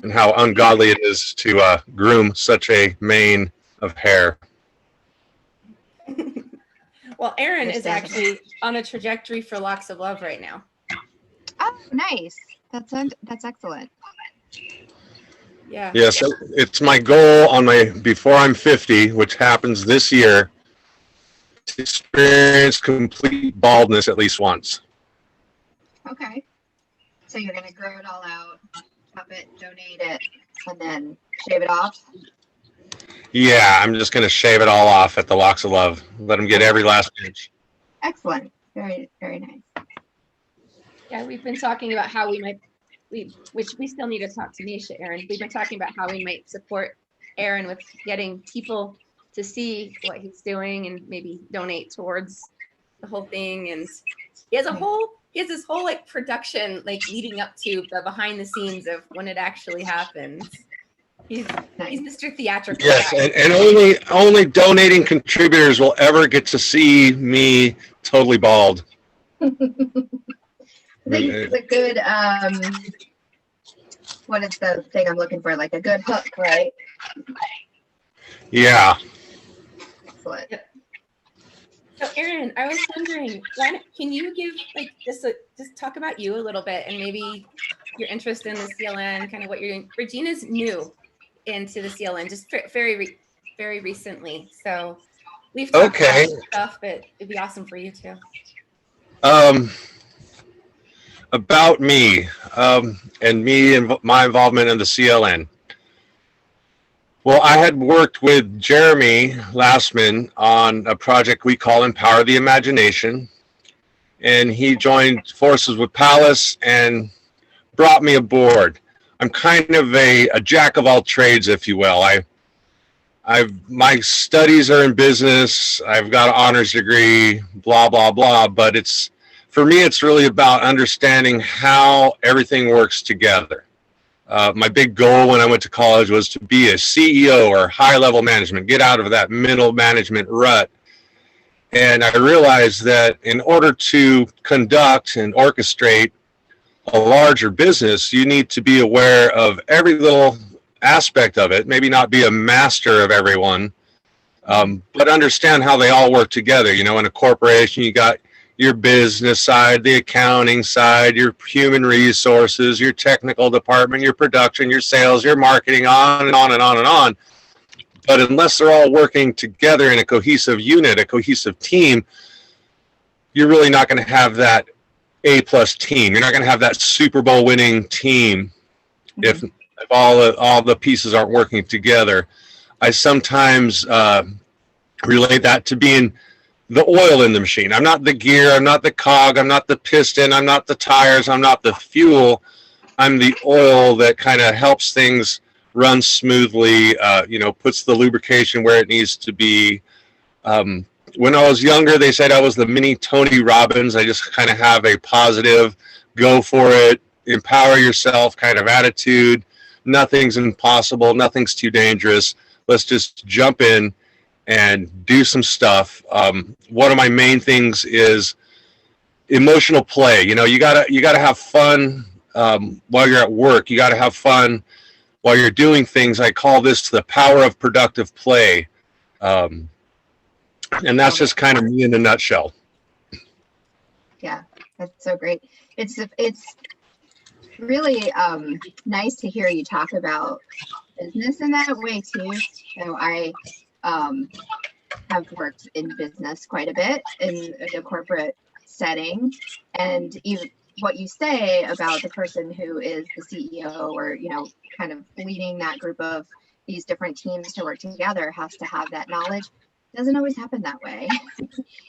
and how ungodly it is to groom such a mane of hair. Well, Aaron is Understandable. actually on a trajectory for locks of love right now. Oh, nice. That's excellent. Yeah. Yes, it's my goal on my before I'm 50, which happens this year, to experience complete baldness at least once. Okay. So you're gonna grow it all out, chop it, donate it, and then shave it off. Yeah, I'm just going to shave it all off at the Locks of Love. Let them get every last inch. Excellent. Very, very nice. Yeah, we've been talking about how which we still need to talk to Nisha, Aaron. We've been talking about how we might support Aaron with getting people to see what he's doing and maybe donate towards the whole thing. And he has this whole like production, like leading up to the behind the scenes of when it actually happens. He's Mr. Theatrical. Yes, and only donating contributors will ever get to see me totally bald. I think it's a good what is the thing I'm looking for? Like a good hook, right? Yeah. Excellent. So Aaron, I was wondering, can you give like just talk about you a little bit and maybe your interest in the CLN, kind of what you're doing. Regyna's new into the CLN just very recently, so we've talked about stuff, but it'd be awesome for you too. About me and my involvement in the CLN. Well, I had worked with Jeremy Lastman on a project we call Empower the Imagination, and he joined forces with Pallas and brought me aboard. I'm kind of a jack of all trades, if you will. My studies are in business. I've got an honors degree, blah, blah, blah. But for me, it's really about understanding how everything works together. My big goal when I went to college was to be a CEO or high-level management, get out of that middle management rut. And I realized that in order to conduct and orchestrate a larger business, you need to be aware of every little aspect of it, maybe not be a master of everyone, but understand how they all work together. You know, in a corporation, you got your business side, the accounting side, your human resources, your technical department, your production, your sales, your marketing, on and on and on and on. But unless they're all working together in a cohesive unit, a cohesive team, you're really not going to have that A-plus team. You're not going to have that Super Bowl winning team if all the pieces aren't working together. I sometimes relate that to being the oil in the machine. I'm not the gear, I'm not the cog, I'm not the piston, I'm not the tires, I'm not the fuel. I'm the oil that kind of helps things run smoothly, puts the lubrication where it needs to be. When I was younger, they said I was the mini Tony Robbins. I just kind of have a positive, go for it, empower yourself kind of attitude. Nothing's impossible. Nothing's too dangerous. Let's just jump in and do some stuff. One of my main things is emotional play. You know, you gotta have fun while you're at work. You gotta have fun while you're doing things. I call this the power of productive play. And that's just kind of me in a nutshell. Yeah, that's so great. It's really nice to hear you talk about business in that way too. So I have worked in business quite a bit in a corporate setting, and even what you say about the person who is the CEO or kind of leading that group of these different teams to work together has to have that knowledge. Doesn't always happen that way.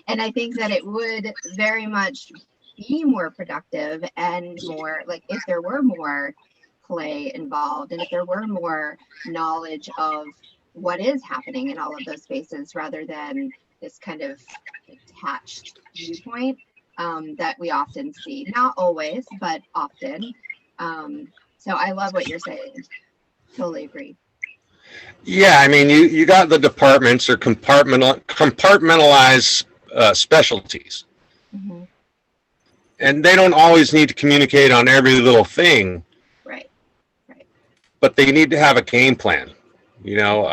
And I think that it would very much be more productive and more like if there were more play involved and if there were more knowledge of what is happening in all of those spaces rather than this kind of detached viewpoint that we often see. Not always, but often. So I love what you're saying. Totally agree. Yeah, I mean, you got the departments or compartmentalized specialties. Mm-hmm. And they don't always need to communicate on every little thing. Right. but they need to have a game plan. You know,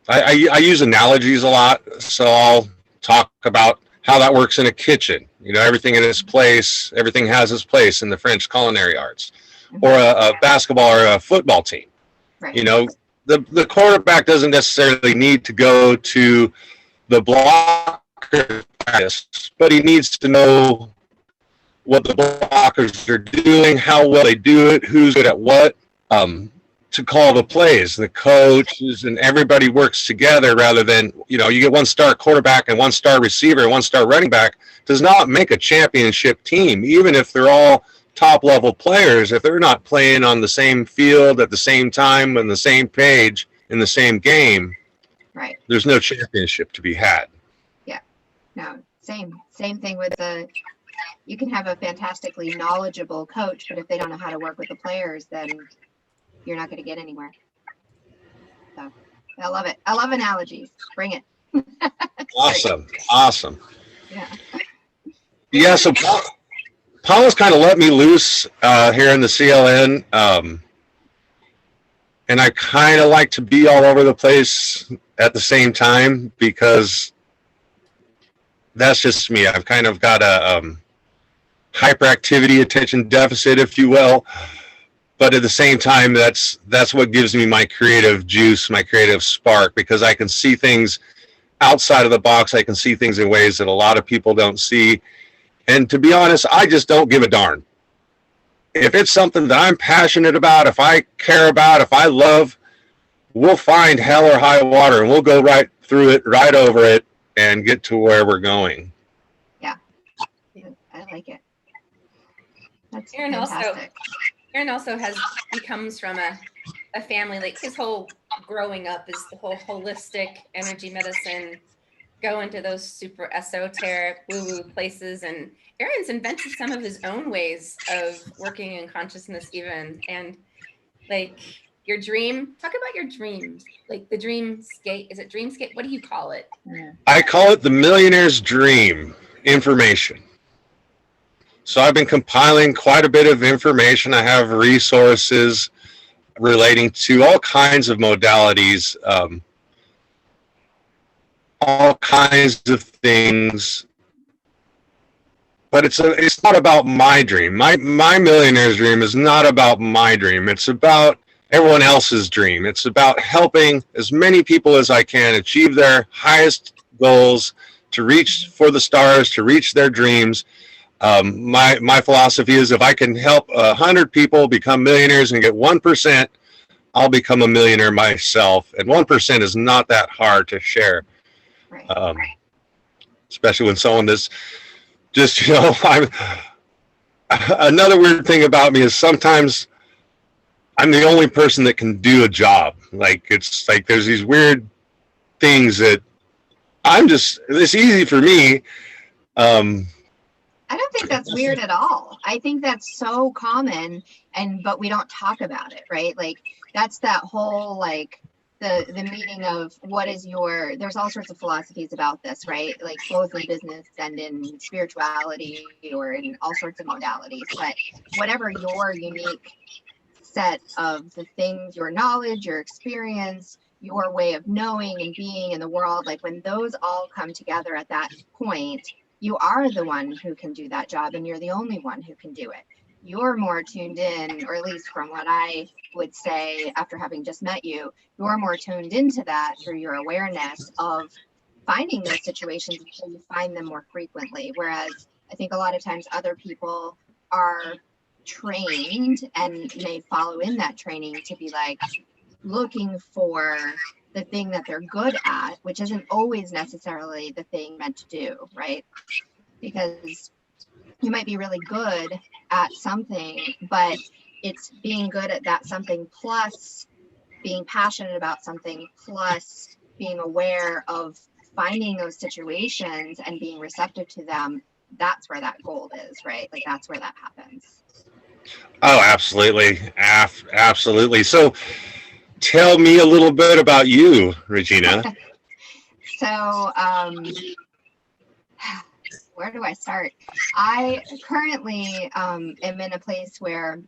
I use analogies a lot, so I'll talk about how that works in a kitchen. You know, everything in its place, everything has its place in the French culinary arts, or a basketball or a football team. Right. You know, the quarterback doesn't necessarily need to go to the blocker practice, but he needs to know what the blockers are doing, how well they do it, who's good at what, to call the plays. The coaches and everybody works together rather than, you know, you get one star quarterback and one star receiver and one star running back does not make a championship team, even if they're all top level players. If they're not playing on the same field at the same time, on the same page, in the same game, Right. there's no championship to be had. Yeah. No, same thing with you can have a fantastically knowledgeable coach, but if they don't know how to work with the players, then you're not going to get anywhere. So I love it. I love analogies. Bring it. Awesome. Yeah. Yeah, so Pallas kind of let me loose here in the CLN. And I kind of like to be all over the place at the same time because that's just me. I've kind of got a hyperactivity attention deficit, if you will. But at the same time, that's what gives me my creative juice, my creative spark, because I can see things outside of the box. I can see things in ways that a lot of people don't see. And to be honest, I just don't give a darn. If it's something that I'm passionate about, if I care about, if I love, we'll find hell or high water and we'll go right through it, right over it, and get to where we're going. Yeah, I like it. That's Aaron fantastic. also comes from a family, like his whole growing up is the whole holistic energy medicine, go into those super esoteric woo-woo places. And Aaron's invented some of his own ways of working in consciousness even. And like your dream, talk about your dreams, like the dreamscape. Is it dreamscape? What do you call it? Yeah. I call it the millionaire's dream information. So I've been compiling quite a bit of information. I have resources relating to all kinds of modalities, all kinds of things. But it's not about my dream. My millionaire's dream is not about my dream. It's about everyone else's dream. It's about helping as many people as I can achieve their highest goals, to reach for the stars, to reach their dreams. My philosophy is if I can help 100 people become millionaires and get 1%, I'll become a millionaire myself. And 1% is not that hard to share. Right. Especially when someone that's just, you know, another weird thing about me is sometimes I'm the only person that can do a job. Like, it's like there's these weird things that it's easy for me. I don't think that's weird at all. I think that's so common, but we don't talk about it, right? Like that's that whole like the meaning of what is there's all sorts of philosophies about this, right? Like both in business and in spirituality or in all sorts of modalities. But whatever your unique set of the things, your knowledge, your experience, your way of knowing and being in the world, like when those all come together at that point, you are the one who can do that job and you're the only one who can do it. You're more tuned in, or at least from what I would say after having just met you, you're more tuned into that through your awareness of finding those situations until you find them more frequently. Whereas I think a lot of times other people are trained and may follow in that training to be like looking for the thing that they're good at, which isn't always necessarily the thing meant to do, right? Because you might be really good at something, but it's being good at that something plus being passionate about something plus being aware of finding those situations and being receptive to them. That's where that gold is, right? Like that's where that happens. Oh, absolutely. Absolutely. So tell me a little bit about you, Regyna. So, where do I start? I currently am in a place where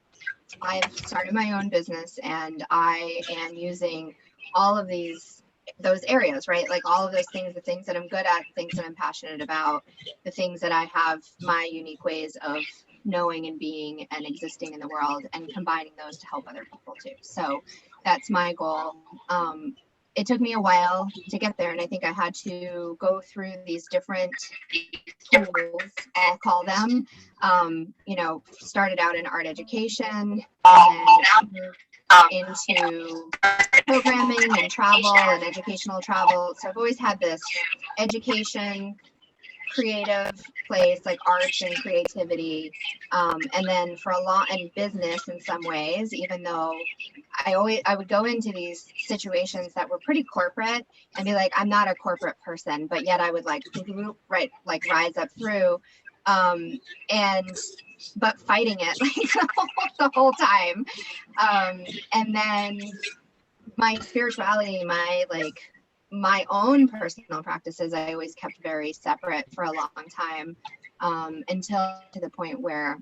I've started my own business, and I am using all of those areas, right? Like all of those things, the things that I'm good at, the things that I'm passionate about, the things that I have my unique ways of knowing and being and existing in the world, and combining those to help other people too. So that's my goal. It took me a while to get there, and I think I had to go through these different schools, I'll call them. Started out in art education, and moved into programming and travel and educational travel. So I've always had this education, creative place, like arts and creativity, and then and business in some ways, even though I would go into these situations that were pretty corporate and be like, I'm not a corporate person, but yet I would like rise up through, but fighting it like the whole time. And then my spirituality, my own personal practices, I always kept very separate for a long time, until to the point where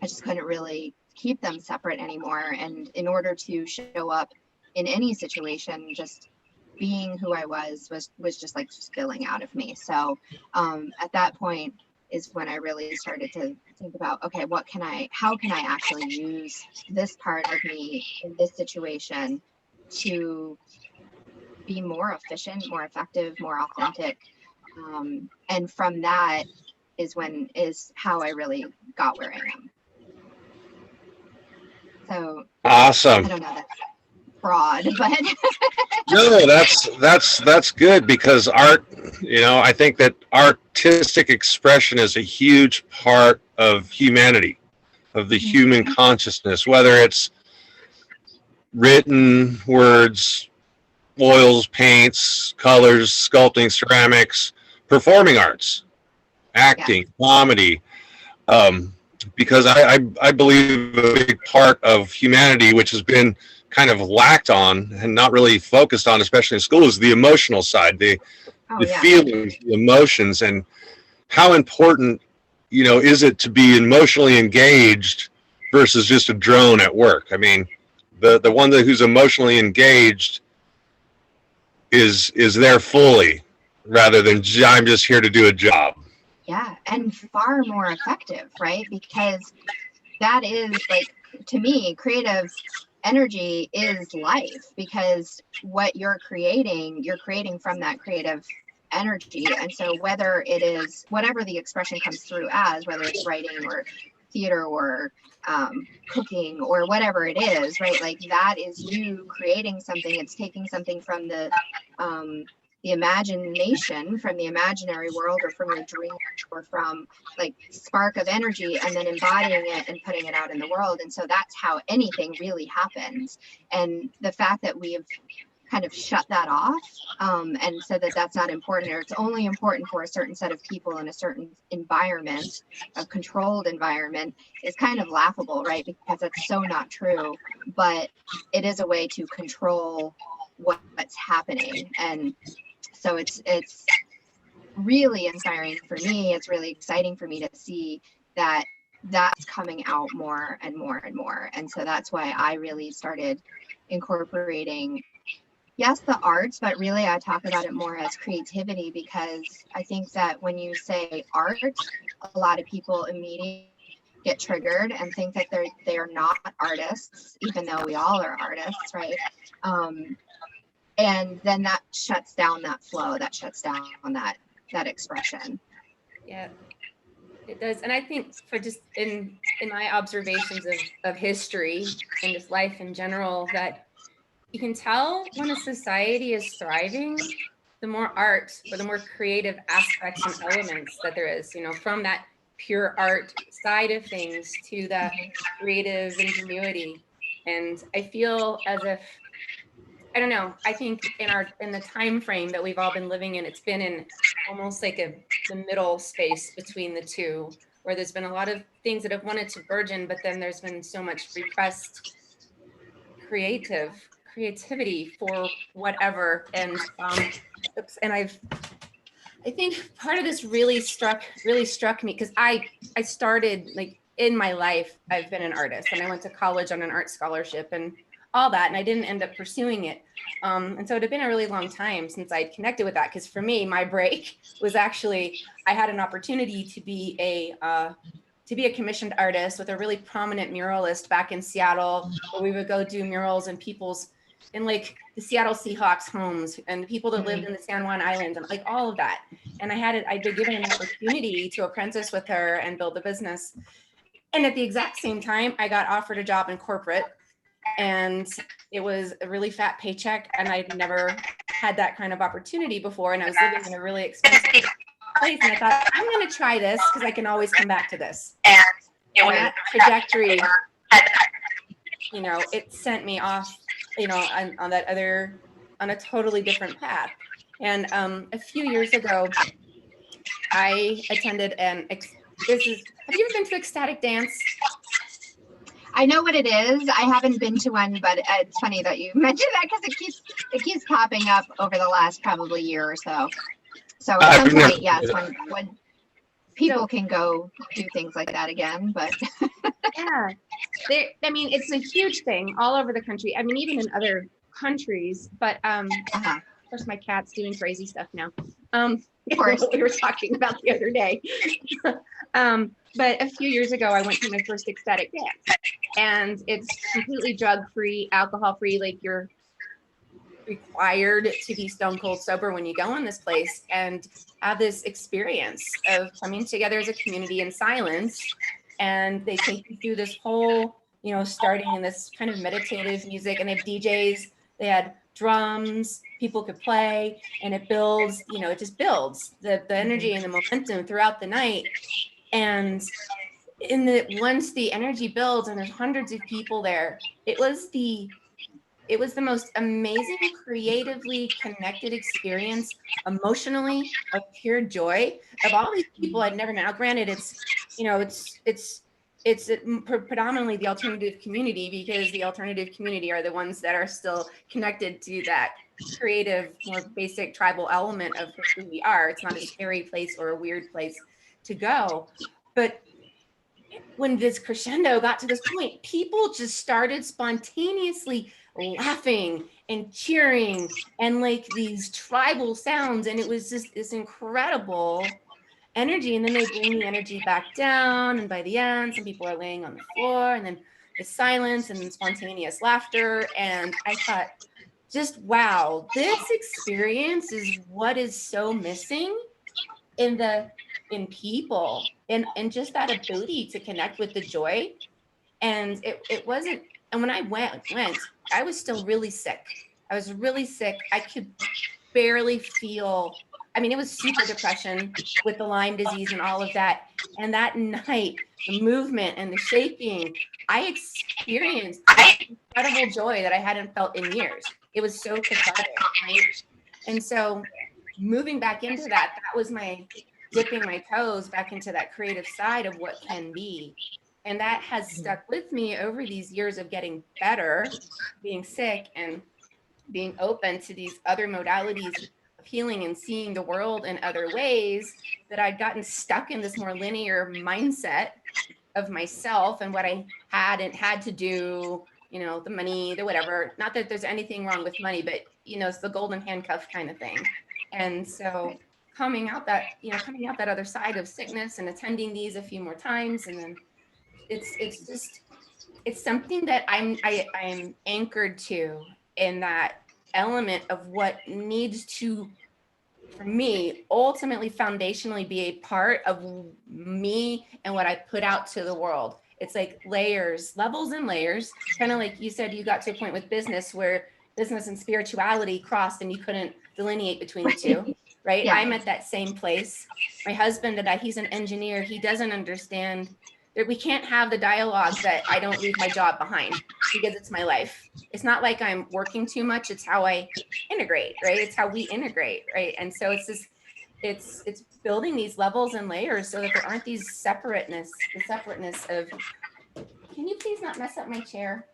I just couldn't really keep them separate anymore. And in order to show up in any situation, just being who I was just like spilling out of me. So at that point is when I really started to think about, okay, how can I actually use this part of me in this situation to be more efficient, more effective, more authentic. And from that is how I really got where I am. So Awesome. I don't know, that's broad, but No, that's good, because art, I think that artistic expression is a huge part of humanity, of the human consciousness, whether it's written words, oils, paints, colors, sculpting, ceramics, performing arts, acting, comedy, because I believe a big part of humanity, which has been kind of lacked on and not really focused on, especially in school, is the emotional side, the feelings, the emotions, and how important, is it to be emotionally engaged versus just a drone at work. I mean, the one who's emotionally engaged is there fully, rather than I'm just here to do a job. Yeah, and far more effective, right? Because that is, like, to me, creative energy is life, because what you're creating from that creative energy. And so whether it is whatever the expression comes through as, whether it's writing or theater or cooking or whatever it is, right? Like, that is you creating something. It's taking something from the imagination, from the imaginary world, or from your dream, or from like spark of energy, and then embodying it and putting it out in the world. And so that's how anything really happens. And the fact that we've kind of shut that off, and said that that's not important, or it's only important for a certain set of people in a certain environment, a controlled environment, is kind of laughable, right? Because that's so not true. But it is a way to control what's happening. And so it's really inspiring for me. It's really exciting for me to see that that's coming out more and more and more. And so that's why I really started incorporating, yes, the arts, but really I talk about it more as creativity, because I think that when you say art, a lot of people immediately get triggered and think that they are not artists, even though we all are artists, right? And then that shuts down that flow, that shuts down that expression. Yeah, it does. And I think for just in my observations of history and just life in general, that you can tell when a society is thriving, the more art or the more creative aspects and elements that there is, from that pure art side of things to the creative ingenuity. And I feel as if, I don't know, I think in the time frame that we've all been living in, it's been in almost like the middle space between the two, where there's been a lot of things that have wanted to burgeon, but then there's been so much repressed creativity for whatever. And I think part of this really struck me, because I started like in my life, I've been an artist, and I went to college on an art scholarship and all that, and I didn't end up pursuing it. And so it had been a really long time since I'd connected with that, because for me, my break was actually, I had an opportunity to be a commissioned artist with a really prominent muralist back in Seattle, where we would go do murals in like the Seattle Seahawks homes and the people that lived in the San Juan Islands and like all of that. And I'd been given an opportunity to apprentice with her and build a business. And at the exact same time, I got offered a job in corporate, and it was a really fat paycheck. And I'd never had that kind of opportunity before. And I was living in a really expensive place. And I thought, I'm going to try this because I can always come back to this. And that trajectory, you know, it sent me off, you know, on a totally different path. And a few years ago, I attended have you ever been to ecstatic dance? I know what it is. I haven't been to one, but it's funny that you mentioned that because it keeps popping up over the last probably year or so. So at some point, yes, when people can go do things like that again, but yeah, I mean, it's a huge thing all over the country. I mean, even in other countries, but of course, my cat's doing crazy stuff now. Of course, what we were talking about the other day. But a few years ago, I went to my first ecstatic dance, and it's completely drug-free, alcohol-free. Like, you're required to be stone cold sober when you go in this place and have this experience of coming together as a community in silence. And they take you through this whole, you know, starting in this kind of meditative music, and they have DJs, they had drums, people could play, and it builds, you know, it just builds the energy and the momentum throughout the night. And once the energy builds and there's hundreds of people there, it was the most amazing, creatively connected experience, emotionally, of pure joy, of all these people I'd never met. Now, granted, it's predominantly the alternative community, because the alternative community are the ones that are still connected to that creative, more basic tribal element of who we are. It's not a scary place or a weird place to go. But when this crescendo got to this point, people just started spontaneously laughing and cheering and like these tribal sounds. And it was just this incredible energy. And then they bring the energy back down. And by the end, some people are laying on the floor, and then it's silence and spontaneous laughter. And I thought, just wow, this experience is what is so missing in people, and just that ability to connect with the joy. And it wasn't, and when I went, I was still really sick. I was really sick. I could barely feel, I mean, it was super depression with the Lyme disease and all of that. And that night, the movement and the shaking, I experienced incredible joy that I hadn't felt in years. It was so cathartic, right? And so moving back into that was my dipping my toes back into that creative side of what can be. And that has stuck with me over these years of getting better, being sick, and being open to these other modalities of healing and seeing the world in other ways, that I'd gotten stuck in this more linear mindset of myself and what I had to do, you know, the money, the whatever. Not that there's anything wrong with money, but, you know, it's the golden handcuff kind of thing. And so coming out that other side of sickness and attending these a few more times, and then it's something that I'm anchored to, in that element of what needs to, for me, ultimately foundationally be a part of me and what I put out to the world. It's like layers, levels and layers, kind of like you said, you got to a point with business where business and spirituality crossed and you couldn't delineate between the two. Right? Yeah. I'm at that same place. My husband and I, he's an engineer. He doesn't understand that we can't have the dialogue that I don't leave my job behind, because it's my life. It's not like I'm working too much. It's how I integrate, right? It's how we integrate, right? And so it's building these levels and layers so that there aren't these the separateness of, can you please not mess up my chair?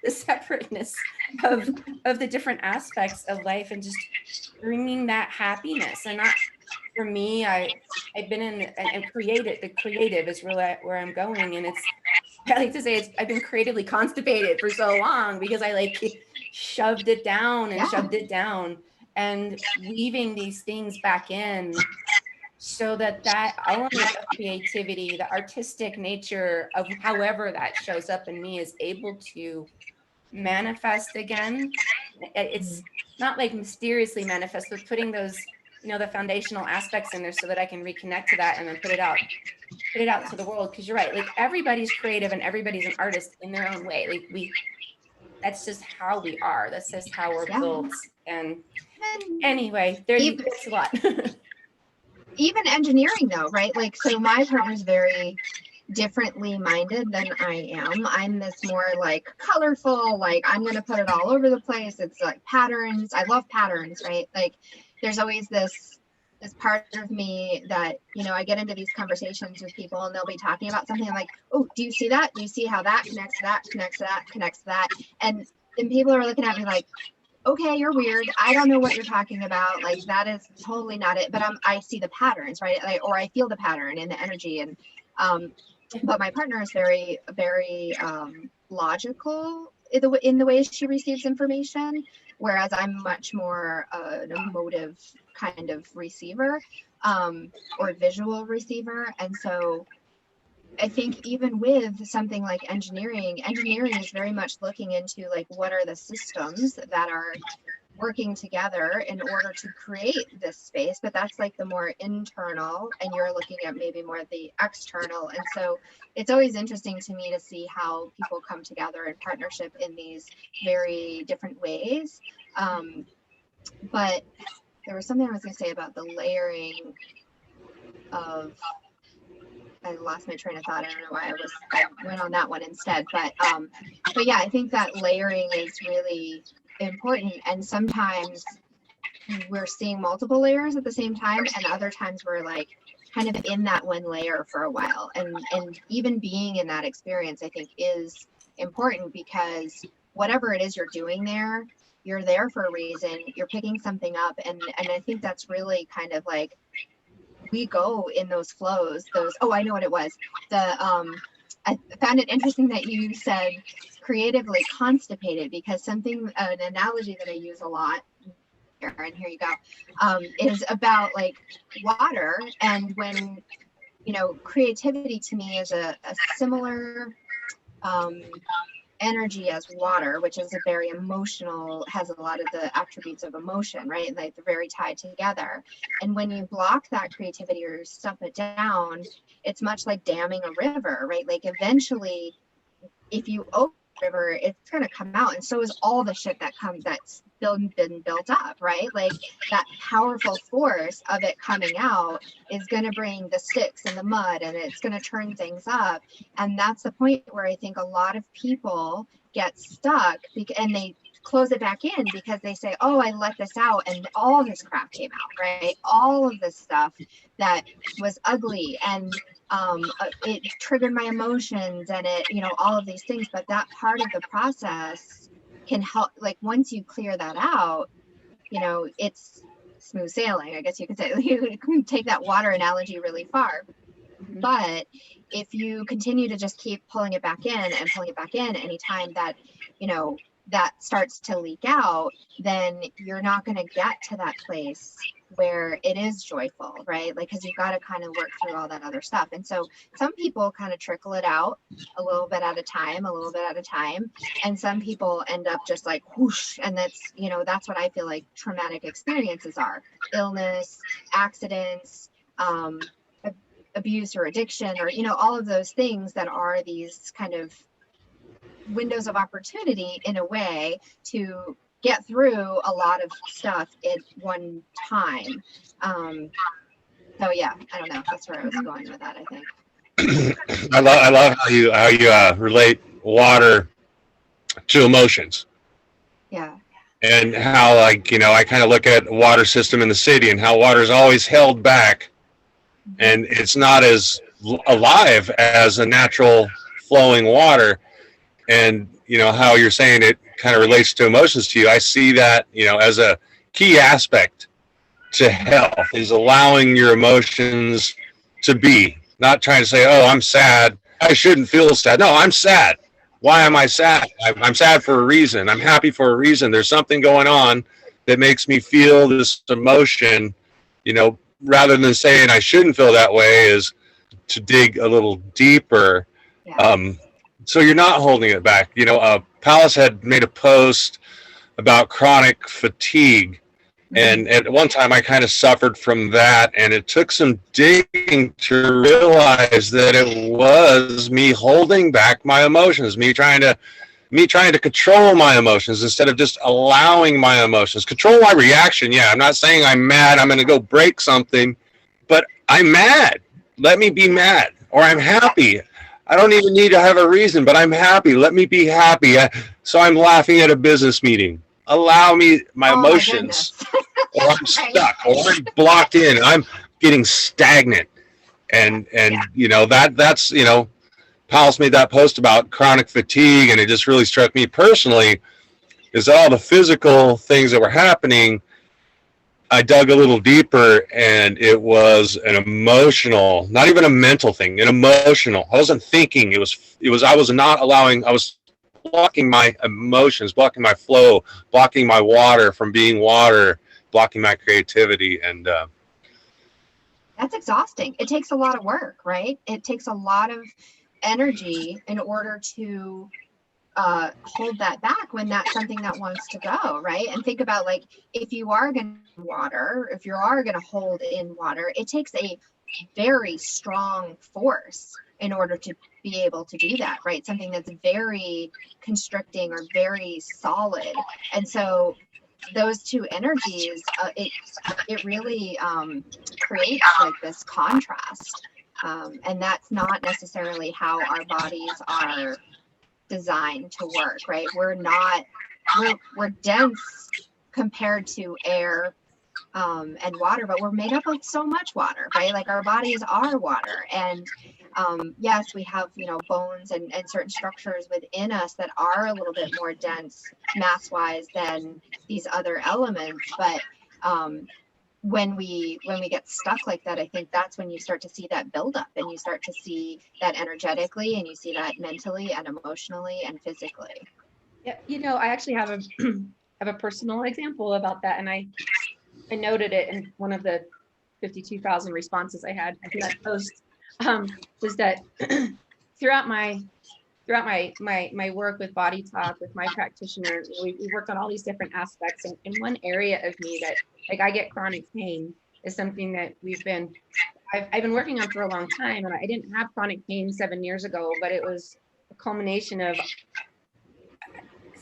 The separateness of the different aspects of life, and just bringing that happiness, and not for me, I've been in and created, the creative is really where I'm going. And I like to say I've been creatively constipated for so long because I like shoved it down and shoved it down, and weaving these things back in so that element of creativity, the artistic nature of however that shows up in me, is able to manifest again. It's not like mysteriously manifest, but putting those, the foundational aspects in there so that I can reconnect to that and then put it out to the world. Because you're right, like everybody's creative and everybody's an artist in their own way. Like that's just how we are. That's just how we're built. And anyway, it's a lot. Even engineering though, right? Like, so my partner's very differently minded than I am. I'm this more like colorful, like I'm going to put it all over the place. It's like patterns. I love patterns, right? Like there's always this part of me that, I get into these conversations with people and they'll be talking about something. I'm like, oh, do you see that? Do you see how that connects to that, connects to that, connects to that? And people are looking at me like, okay, you're weird. I don't know what you're talking about. Like that is totally not it. But I see the patterns, right? Like, or I feel the pattern in the energy. And but my partner is very, very logical in the way she receives information, whereas I'm much more an emotive kind of receiver or visual receiver. And so I think even with something like engineering is very much looking into like what are the systems that are working together in order to create this space, but that's like the more internal, and you're looking at maybe more the external. And so it's always interesting to me to see how people come together in partnership in these very different ways. But there was something I was going to say about the layering of, I lost my train of thought. I don't know why I went on that one instead, but yeah, I think that layering is really important. And sometimes we're seeing multiple layers at the same time, and other times we're like kind of in that one layer for a while. And even being in that experience, I think, is important, because whatever it is you're doing there, you're there for a reason. You're picking something up, and I think that's really kind of like, we go in those flows, I know what it was. I found it interesting that you said creatively constipated, because an analogy that I use a lot, Aaron, here you go, is about like water. And when, creativity to me is a similar energy as water, which is a very emotional, has a lot of the attributes of emotion, right? Like they're very tied together. And when you block that creativity or stuff it down, it's much like damming a river, right? Like eventually, if you open the river, it's going to come out. And so is all the shit that's been built up, right? Like that powerful force of it coming out is going to bring the sticks and the mud, and it's going to turn things up. And that's the point where I think a lot of people get stuck, and they close it back in because they say, oh, I let this out and all this crap came out, right? All of this stuff that was ugly, and it triggered my emotions, and it, all of these things. But that part of the process can help, like once you clear that out, it's smooth sailing, I guess you could say. You can take that water analogy really far. Mm-hmm. But if you continue to just keep pulling it back in anytime that, that starts to leak out, then you're not going to get to that place where it is joyful, right? Like, because you've got to kind of work through all that other stuff. And so some people kind of trickle it out a little bit at a time. And some people end up just like whoosh. And that's, that's what I feel like traumatic experiences are: illness, accidents, abuse or addiction, or, all of those things that are these kind of windows of opportunity in a way to get through a lot of stuff at one time. So yeah, I don't know. That's where I was going with that, I think. I love how you relate water to emotions. Yeah. And how, like, I kind of look at the water system in the city and how water is always held back, and it's not as alive as a natural flowing water. And, how you're saying it kind of relates to emotions to you. I see that, as a key aspect to health is allowing your emotions to be, not trying to say, oh, I'm sad, I shouldn't feel sad. No, I'm sad. Why am I sad? I'm sad for a reason. I'm happy for a reason. There's something going on that makes me feel this emotion, rather than saying I shouldn't feel that way, is to dig a little deeper. Yeah. So you're not holding it back. Pallas had made a post about chronic fatigue. And at one time, I kind of suffered from that, and it took some digging to realize that it was me holding back my emotions, me trying to control my emotions instead of just allowing my emotions. Control my reaction. Yeah, I'm not saying I'm mad, I'm going to go break something, but I'm mad. Let me be mad. Or I'm happy. I don't even need to have a reason, but I'm happy. Let me be happy. So I'm laughing at a business meeting. Allow me my emotions. Or I'm stuck, or I'm blocked in, I'm getting stagnant. And that's Pallas made that post about chronic fatigue, and it just really struck me personally, is that all the physical things that were happening, I dug a little deeper, and it was an emotional, not even a mental thing, an emotional. I wasn't thinking, it was I was not allowing, I was blocking my emotions, blocking my flow, blocking my water from being water, blocking my creativity. And that's exhausting. It takes a lot of work, right? It takes a lot of energy in order to hold that back when that's something that wants to go, right? And think about, like, if you are going to water, if you are going to hold in water, it takes a very strong force in order to be able to do that, right? Something that's very constricting or very solid. And so those two energies, it really creates like this contrast. And that's not necessarily how our bodies are designed to work, right? We're dense compared to air and water, but we're made up of so much water, right? Like, our bodies are water. And yes, we have, bones and certain structures within us that are a little bit more dense mass wise than these other elements. But when we get stuck like that, I think that's when you start to see that buildup, and you start to see that energetically, and you see that mentally and emotionally and physically. Yeah, I actually have a personal example about that, and I noted it in one of the 52,000 responses I had to that post. Was that throughout my work with Body Talk, with my practitioner, we work on all these different aspects, and one area of me that, like, I get chronic pain is something that I've been working on for a long time. And I didn't have chronic pain 7 years ago, but it was a culmination of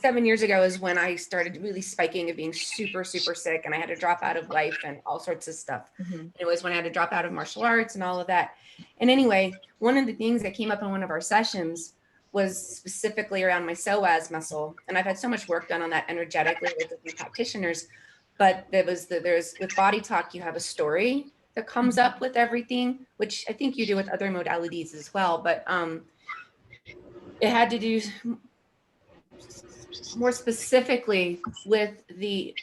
7 years ago is when I started really spiking of being super, super sick, and I had to drop out of life and all sorts of stuff. Mm-hmm. It was when I had to drop out of martial arts and all of that. And anyway, one of the things that came up in one of our sessions was specifically around my psoas muscle. And I've had so much work done on that energetically with different practitioners. But there's with Body Talk, you have a story that comes up with everything, which I think you do with other modalities as well. But it had to do more specifically with the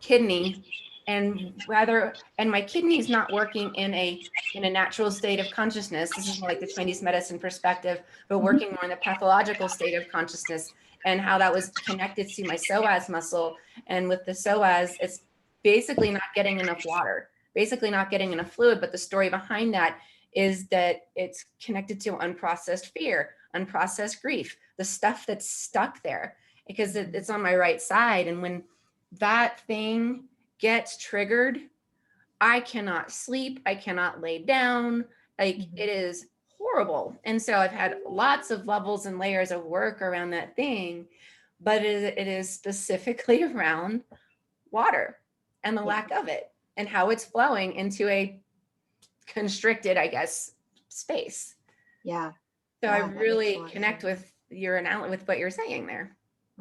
kidney, and my kidney is not working in a natural state of consciousness. This is more like the Chinese medicine perspective, but working more in the pathological state of consciousness, and how that was connected to my psoas muscle. And with the psoas, it's basically not getting enough water, basically not getting enough fluid. But the story behind that is that it's connected to unprocessed fear, unprocessed grief, the stuff that's stuck there, because it's on my right side. And when that thing gets triggered, I cannot sleep, I cannot lay down, like it is horrible. And so I've had lots of levels and layers of work around that thing, but it is specifically around water and the lack of it, and how it's flowing into a constricted, I guess, space. Yeah. So I really connect with with what you're saying there.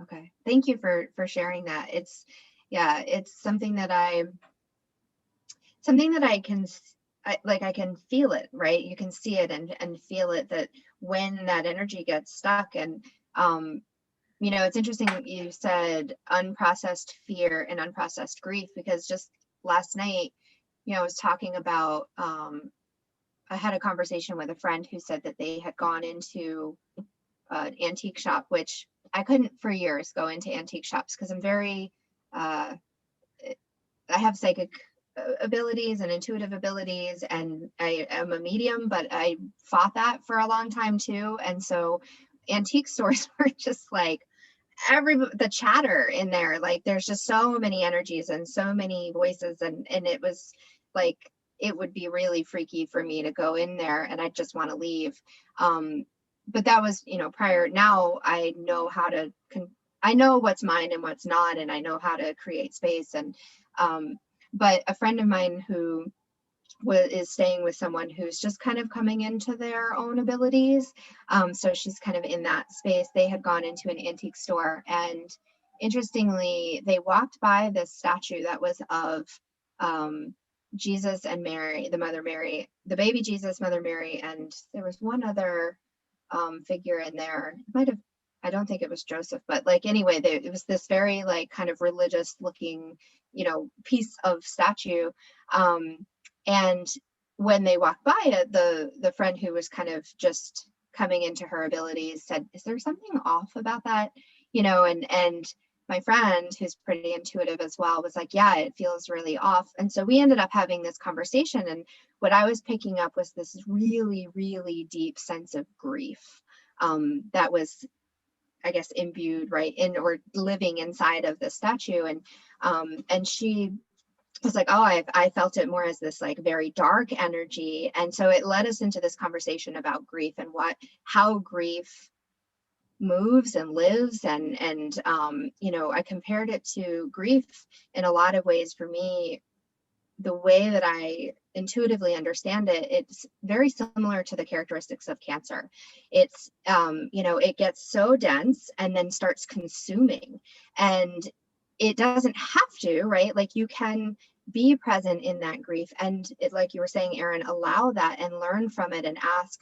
Okay. Thank you for sharing that. It's something that I can feel it, right? You can see it and feel it, that when that energy gets stuck. And it's interesting that you said unprocessed fear and unprocessed grief, because just last night I was talking about, I had a conversation with a friend who said that they had gone into an antique shop, which I couldn't for years go into antique shops because I'm very, I have psychic abilities and intuitive abilities, and I am a medium, but I fought that for a long time too. And so antique stores were just like the chatter in there, like there's just so many energies and so many voices, and it was like it would be really freaky for me to go in there and I just want to leave. But that was, prior. Now I know how to I know what's mine and what's not, and I know how to create space. And but a friend of mine who is staying with someone who's just kind of coming into their own abilities. So she's kind of in that space. They had gone into an antique store, and interestingly, they walked by this statue that was of Jesus and Mary, the Mother Mary, the baby Jesus, Mother Mary, and there was one other figure in there. It might have, I don't think it was Joseph, but like anyway, it was this very like kind of religious looking, piece of statue. And when they walked by it, the friend who was kind of just coming into her abilities said, "Is there something off about that?" And my friend, who's pretty intuitive as well, was like, "Yeah, it feels really off." And so we ended up having this conversation, and what I was picking up was this really, really deep sense of grief that was, I guess, imbued right in or living inside of the statue. And she was like, "Oh, I felt it more as this like very dark energy." And so it led us into this conversation about grief and how grief moves and lives. And I compared it to grief in a lot of ways. For me, the way that I intuitively understand it, it's very similar to the characteristics of cancer. It's, it gets so dense and then starts consuming, and it doesn't have to, right? Like you can be present in that grief, and it, like you were saying, Aaron, allow that and learn from it and ask,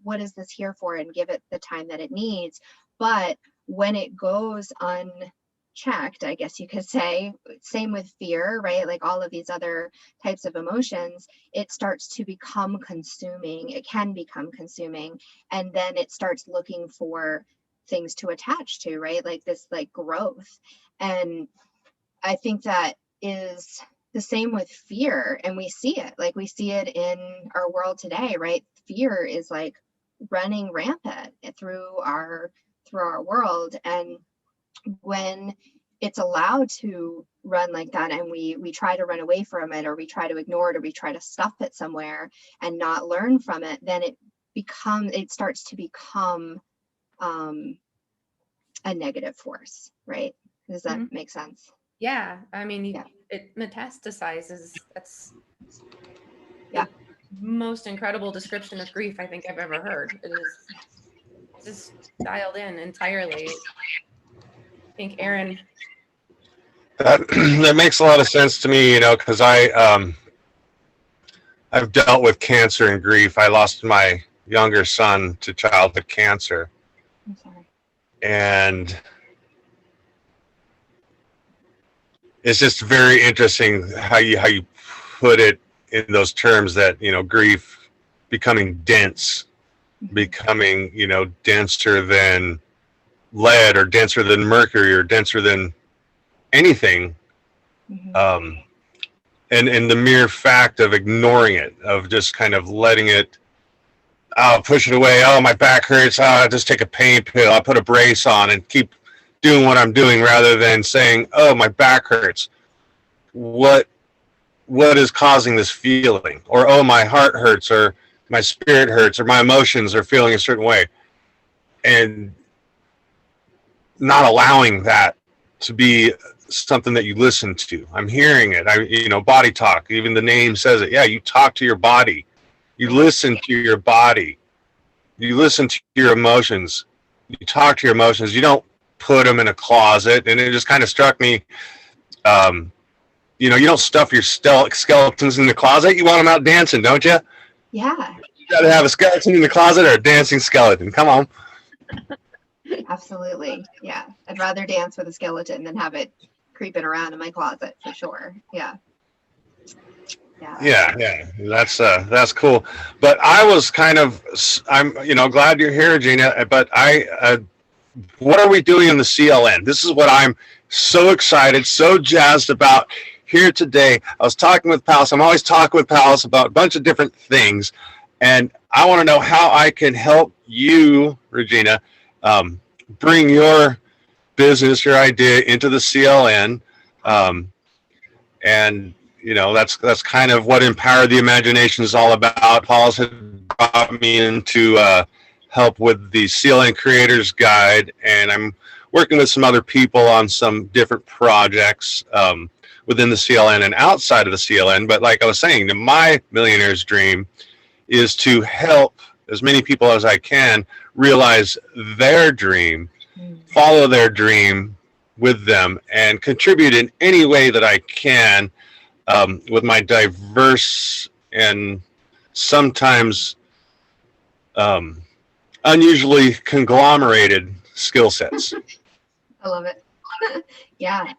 what is this here for, and give it the time that it needs. But when it goes unchecked, I guess you could say, same with fear, right? Like all of these other types of emotions, it starts to become consuming. It can become consuming, and then it starts looking for things to attach to, right? Like this like growth. And I think that is the same with fear, and we see it in our world today, right? Fear is like running rampant through our world, and when it's allowed to run like that, and we try to run away from it, or we try to ignore it, or we try to stuff it somewhere and not learn from it, then it starts to become a negative force, right? Does that make sense? Yeah, I mean, Yeah. It metastasizes. That's Yeah. the most incredible description of grief I think I've ever heard. It is just dialed in entirely. I think Aaron. That makes a lot of sense to me, because I've dealt with cancer and grief. I lost my younger son to childhood cancer. I'm sorry. And it's just very interesting how you put it in those terms, that grief becoming dense, becoming denser than lead, or denser than mercury, or denser than anything. And the mere fact of ignoring it, of just kind of letting it, I'll push it away. Oh, my back hurts. I'll just take a pain pill. I'll put a brace on and keep doing what I'm doing, rather than saying, oh, my back hurts. What is causing this feeling? Or, oh, my heart hurts, or my spirit hurts, or my emotions are feeling a certain way. And not allowing that to be something that you listen to. I'm hearing it. Body talk, even the name says it. Yeah, you talk to your body. You listen to your body. You listen to your emotions. You talk to your emotions. You don't put them in a closet. And it just kind of struck me, you don't stuff your skeletons in the closet. You want them out dancing, don't you? Yeah. You got to have a skeleton in the closet or a dancing skeleton. Come on. Absolutely. Yeah. I'd rather dance with a skeleton than have it creeping around in my closet, for sure. Yeah. Yeah, that's cool. But I was I'm glad you're here, Gina. But what are we doing in the CLN? This is what I'm so excited, so jazzed about here today. I was talking with Pallas. I'm always talking with Pallas about a bunch of different things, and I want to know how I can help you, Regyna, bring your business, your idea into the CLN. And that's kind of what Empower the Imagination is all about. Paul's had brought me into help with the CLN Creators Guide, and I'm working with some other people on some different projects within the CLN and outside of the CLN. But like I was saying, my millionaire's dream is to help as many people as I can realize their dream, follow their dream with them, and contribute in any way that I can with my diverse and sometimes unusually conglomerated skill sets. I love it. Yeah.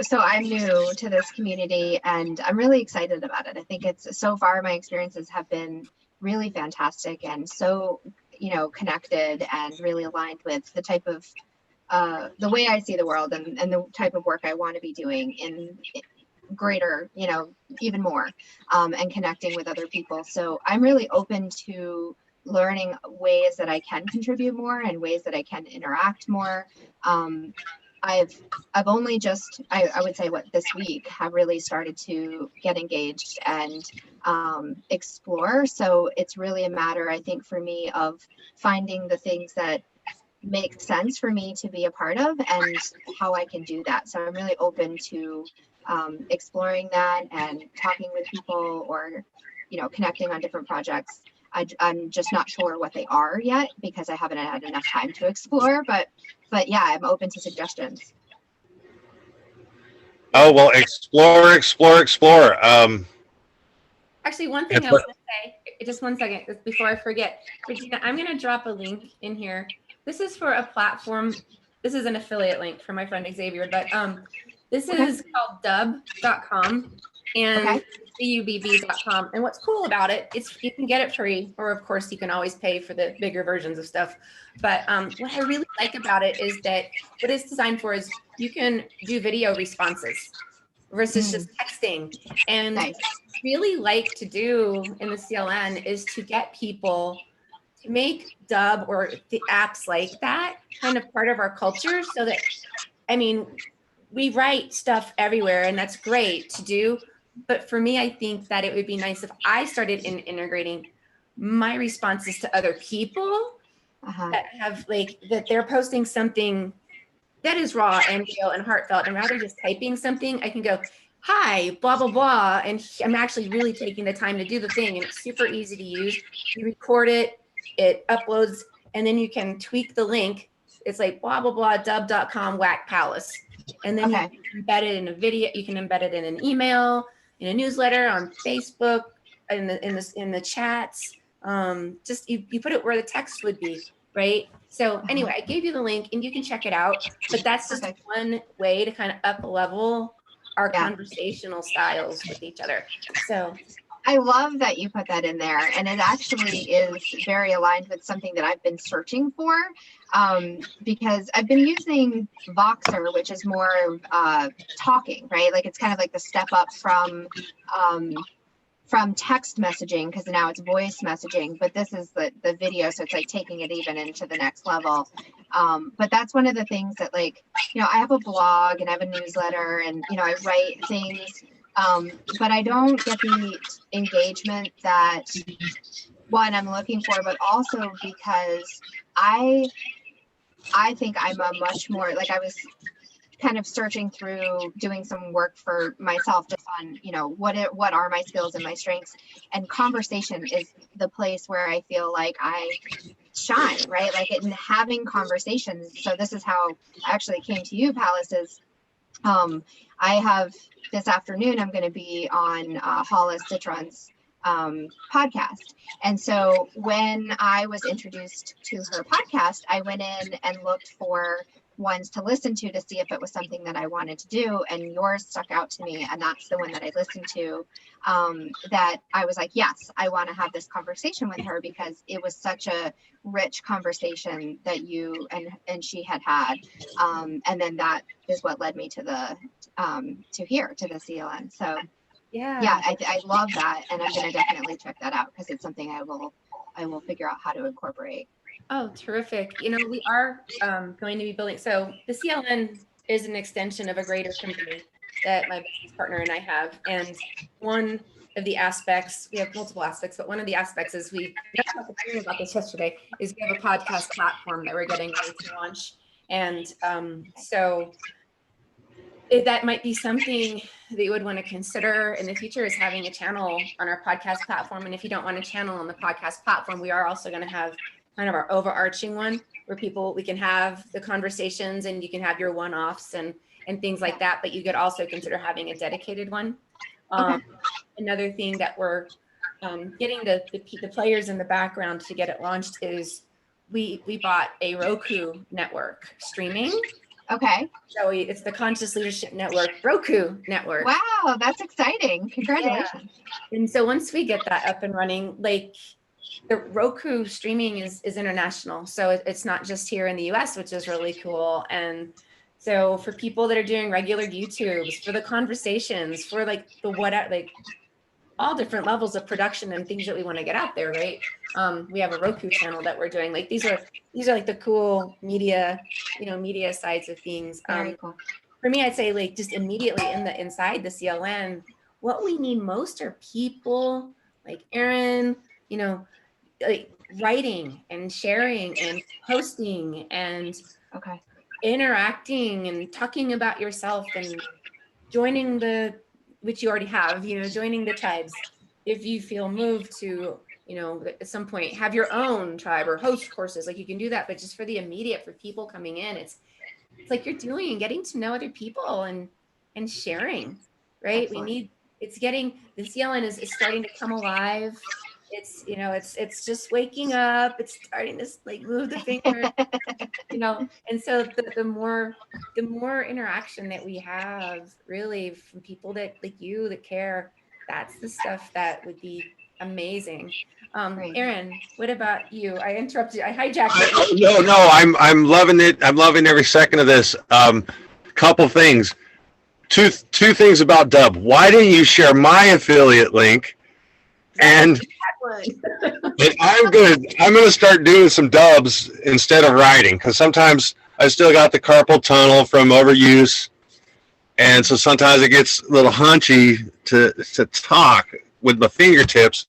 So I'm new to this community and I'm really excited about it. I think so far my experiences have been really fantastic and so, connected and really aligned with the type of the way I see the world and the type of work I want to be doing in greater, even more, and connecting with other people. So I'm really open to learning ways that I can contribute more and ways that I can interact more. I've only just, I would say this week have really started to get engaged and explore. So it's really a matter, I think, for me of finding the things that make sense for me to be a part of and how I can do that. So I'm really open to exploring that and talking with people or, connecting on different projects. I'm just not sure what they are yet because I haven't had enough time to explore, but yeah, I'm open to suggestions. Oh, well, explore. Actually, one thing I want to say, just 1 second, before I forget, Regyna, I'm going to drop a link in here. This is for a platform. This is an affiliate link for my friend Xavier, but this is called dub.com and cubb.com. And what's cool about it, you can get it free, or of course you can always pay for the bigger versions of stuff. But what I really like about it is that what it's designed for is you can do video responses versus just texting. And what I really like to do in the CLN is to get people to make Dub or the apps like that kind of part of our culture so that, we write stuff everywhere and that's great to do. But for me, I think that it would be nice if I started integrating my responses to other people that have that they're posting something that is raw and real and heartfelt. And rather just typing something, I can go, hi, blah, blah, blah. And I'm actually really taking the time to do the thing. And it's super easy to use. You record it, it uploads, and then you can tweak the link. It's like blah, blah, blah, dub.com, whack Pallas. And then you can embed it in a video. You can embed it in an email, in a newsletter, on Facebook, in the chats. Just you put it where the text would be, right? So anyway, I gave you the link and you can check it out. But that's just one way to kind of up level our conversational styles with each other. So I love that you put that in there. And it actually is very aligned with something that I've been searching for, because I've been using Voxer, which is more talking, right? Like it's kind of like the step up from text messaging, because now it's voice messaging, but this is the video. So it's like taking it even into the next level. But that's one of the things that I have a blog and I have a newsletter and, I write things. But I don't get the engagement that one I'm looking for, but also because I think I'm a much more I was kind of searching through doing some work for myself just on, what are my skills and my strengths, and conversation is the place where I feel like I shine, right? Like in having conversations. So this is how I actually came to you, Pallas, is I have this afternoon, I'm going to be on Hollis Citron's podcast. And so when I was introduced to her podcast, I went in and looked for ones to listen to see if it was something that I wanted to do. And yours stuck out to me. And that's the one that I listened to, that I was like, yes, I want to have this conversation with her, because it was such a rich conversation that you and she had. And then that is what led me to the CLN. So yeah, I love that. And I'm going to definitely check that out, because it's something I will figure out how to incorporate. Oh, terrific. You know, we are going to be building. So the CLN is an extension of a greater company that my business partner and I have. And one of the aspects, we have multiple aspects, but one of the aspects is we talked about this yesterday, is we have a podcast platform that we're getting ready to launch. And so that might be something that you would want to consider in the future, is having a channel on our podcast platform. And if you don't want a channel on the podcast platform, we are also going to have kind of our overarching one where we can have the conversations, and you can have your one-offs and things like that, but you could also consider having a dedicated one. Okay. Another thing that we're getting the players in the background to get it launched is we bought a Roku network streaming. Okay. So it's the Conscious Leadership Network, Roku network. Wow, that's exciting. Congratulations. Yeah. And so once we get that up and running, like, the Roku streaming is international. So it's not just here in the US, which is really cool. And so for people that are doing regular YouTubes, for the conversations, for like all different levels of production and things that we want to get out there, right? We have a Roku channel that we're doing. Like these are like the cool media sides of things. Very cool. For me, I'd say, like, just immediately inside the CLN, what we need most are people like Aaron, like writing and sharing and posting and interacting and talking about yourself and joining which you already have, joining the tribes. If you feel moved to, at some point have your own tribe or host courses, like you can do that, but just for the immediate, for people coming in, it's like you're getting to know other people and sharing, right? Absolutely. The CLN is starting to come alive. It's, it's just waking up. It's starting to like move the finger, and so the more interaction that we have, really, from people that like you, that care, that's the stuff that would be amazing. Aaron, what about you? I interrupted. I hijacked it. No, I'm loving it. I'm loving every second of this. Couple things. Two things about Dub. Why didn't you share my affiliate link? And I'm gonna start doing some dubs instead of writing, because sometimes I still got the carpal tunnel from overuse, and so sometimes it gets a little hunchy to talk with my fingertips.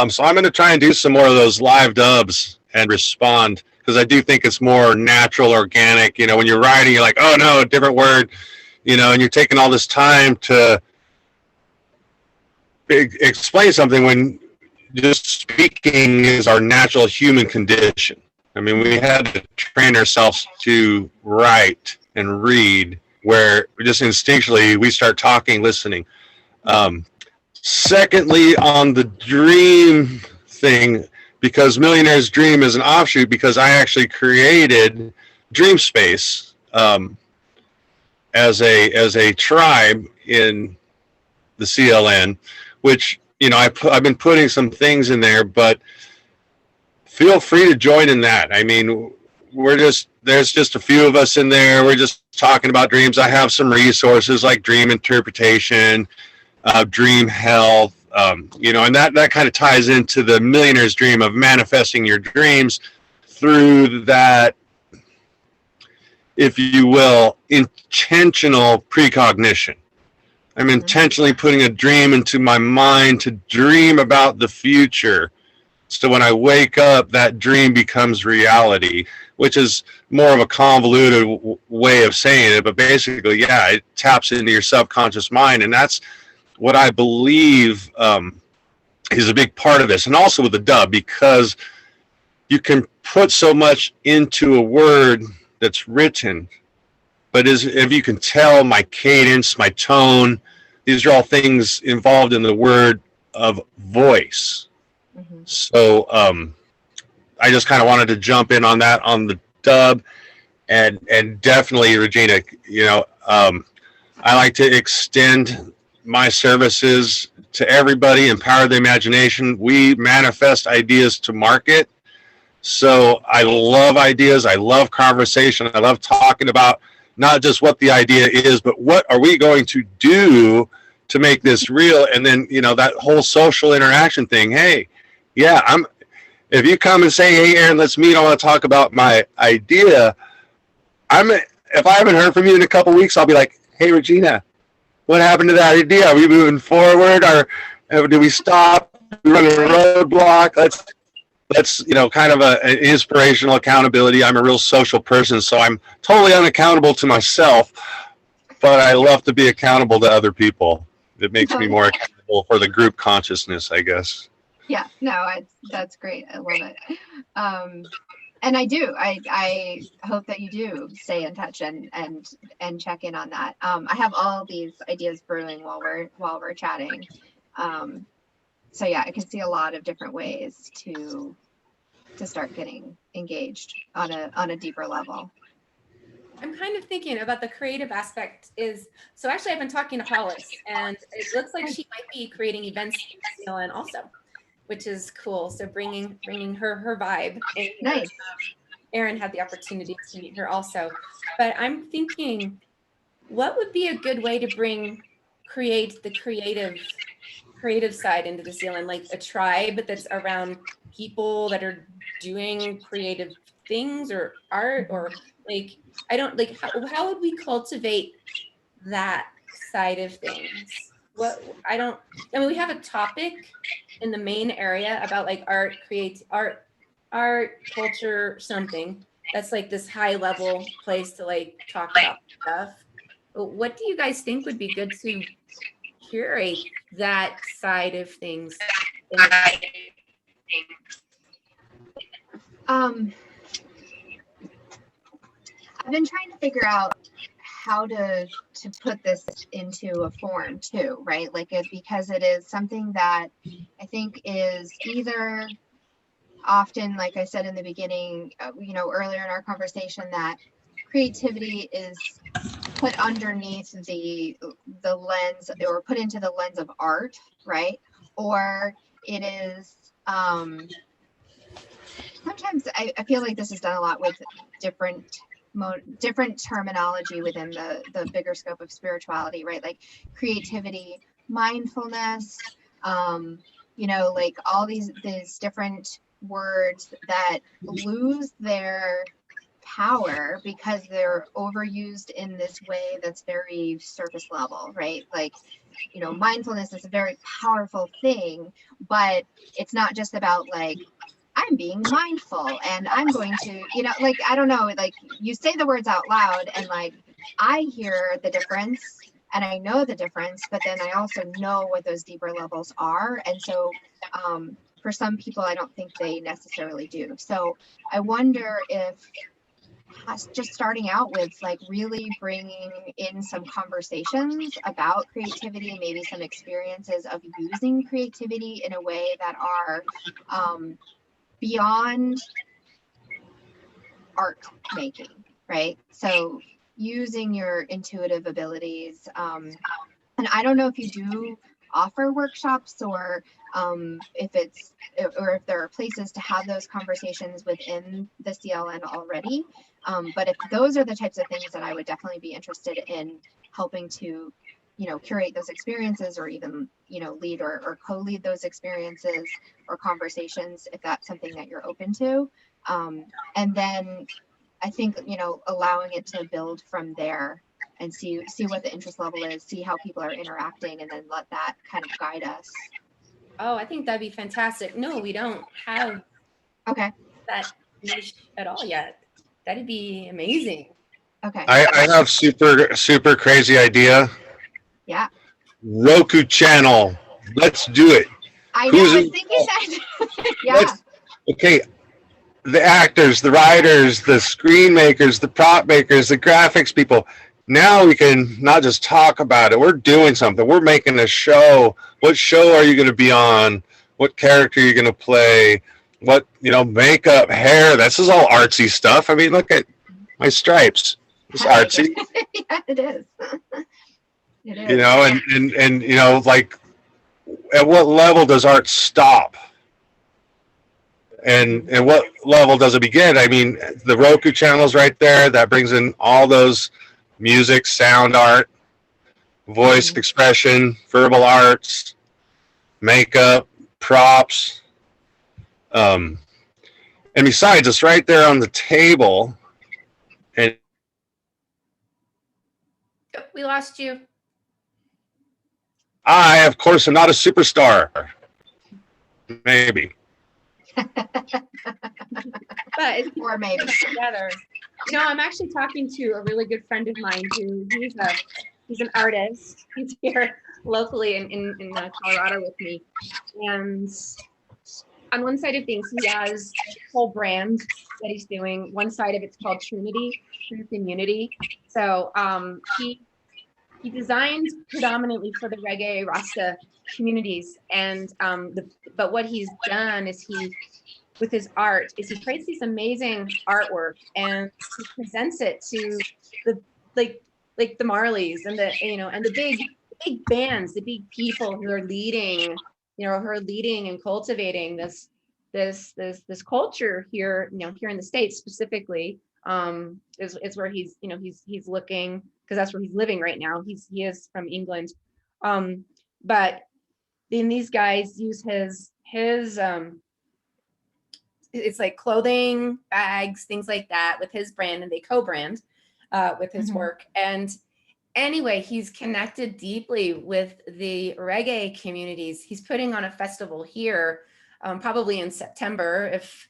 So I'm gonna try and do some more of those live dubs and respond, because I do think it's more natural, organic. When you're writing, you're like, oh no, a different word, and you're taking all this time to explain something when just speaking is our natural human condition. I mean, we had to train ourselves to write and read, where just instinctually we start talking, listening. Secondly, on the dream thing, because Millionaire's Dream is an offshoot, because I actually created Dream Space as a tribe in the CLN, which, I've been putting some things in there, but feel free to join in that. I mean, there's just a few of us in there. We're just talking about dreams. I have some resources like dream interpretation, dream health, and that kind of ties into the Millionaire's Dream of manifesting your dreams through that, if you will, intentional precognition. I'm intentionally putting a dream into my mind to dream about the future. So when I wake up, that dream becomes reality, which is more of a convoluted way of saying it. But basically, yeah, it taps into your subconscious mind. And that's what I believe is a big part of this. And also with the dub, because you can put so much into a word that's written. But if you can tell my cadence, my tone, these are all things involved in the word of voice. So I just kind of wanted to jump in on that on the dub. and definitely Regyna, I like to extend my services to everybody, empower the imagination. We manifest ideas to market. So I love ideas. I love conversation. I love talking about not just what the idea is, but what are we going to do to make this real? And then, that whole social interaction thing. Hey, yeah, if you come and say, hey, Aaron, let's meet. I want to talk about my idea. If I haven't heard from you in a couple of weeks, I'll be like, hey, Regyna, what happened to that idea? Are we moving forward, or do we stop? Do we run a roadblock? Let's kind of an inspirational accountability. I'm a real social person, so I'm totally unaccountable to myself, but I love to be accountable to other people. It makes me more accountable for the group consciousness, I guess. Yeah, no, that's great. I love it. And I do. I hope that you do stay in touch and check in on that. I have all these ideas brewing while we're chatting. So yeah, I can see a lot of different ways to start getting engaged on a deeper level. I'm kind of thinking about the creative aspect so actually I've been talking to Pallas, and it looks like she might be creating events in CLN also, which is cool. So bringing her vibe. And, nice. Aaron had the opportunity to meet her also, but I'm thinking, what would be a good way to create the creative side into the CLN, like a tribe that's around people that are doing creative things or art, or like, I don't like, how would we cultivate that side of things? We have a topic in the main area about like art, culture, something that's like this high level place to like talk about stuff. But what do you guys think would be good to curate that side of things? I've been trying to figure out how to put this into a form too, right? Like because it is something that I think is either often, like I said in the beginning, earlier in our conversation, that creativity is put underneath the lens, or put into the lens of art, right? Or it is sometimes I feel like this is done a lot with different terminology within the bigger scope of spirituality, right? Like creativity, mindfulness, like all these different words that lose their power because they're overused in this way that's very surface level, right? Like, mindfulness is a very powerful thing, but it's not just about like, I'm being mindful and I'm going to, like, I don't know, like you say the words out loud and like, I hear the difference and I know the difference, but then I also know what those deeper levels are. And so for some people, I don't think they necessarily do. So I wonder if just starting out with like really bringing in some conversations about creativity and maybe some experiences of using creativity in a way that are beyond art making, right? So using your intuitive abilities. And I don't know if you do offer workshops or if there are places to have those conversations within the CLN already. But if those are the types of things that I would definitely be interested in helping to, curate those experiences, or even, lead or co-lead those experiences or conversations, if that's something that you're open to. And then I think, allowing it to build from there and see what the interest level is, see how people are interacting, and then let that kind of guide us. Oh, I think that'd be fantastic. No, we don't have that niche at all yet. That'd be amazing. Okay. I have super crazy idea. Yeah. Roku channel. Let's do it. I know. I was thinking that. Yeah. Okay. The actors, the writers, the screen makers, the prop makers, the graphics people. Now we can not just talk about it. We're doing something. We're making a show. What show are you going to be on? What character are you going to play? What, makeup, hair. This is all artsy stuff. I mean, look at My stripes. It's Hey. artsy, Yeah, it is. It is. you know, and you know, like at what level does art stop? And what level does it begin? I mean, the Roku channel's right there. That brings in all those music, sound art, voice expression, verbal arts, makeup, props. Um, and besides, it's right there on the table. And We lost you. I, of course, am not a superstar. Maybe. But it's Or maybe. together. You know, I'm actually talking to a really good friend of mine who he's an artist. He's here locally in Colorado with me. And on one side of things, he has a whole brand that he's doing. One side of it's called Trinity, Truth and Unity. So he designed predominantly for the reggae Rasta communities. And but what he's done is with his art is he creates these amazing artwork and he presents it to the like the Marleys and the big bands, the big people who are leading, and cultivating this culture here, here in the States specifically, is where he's looking, because that's where he's living right now. He is from England. But then these guys use his it's like clothing, bags, things like that with his brand, and they co-brand with his work. And anyway, he's connected deeply with the reggae communities. He's putting on a festival here, probably in September, if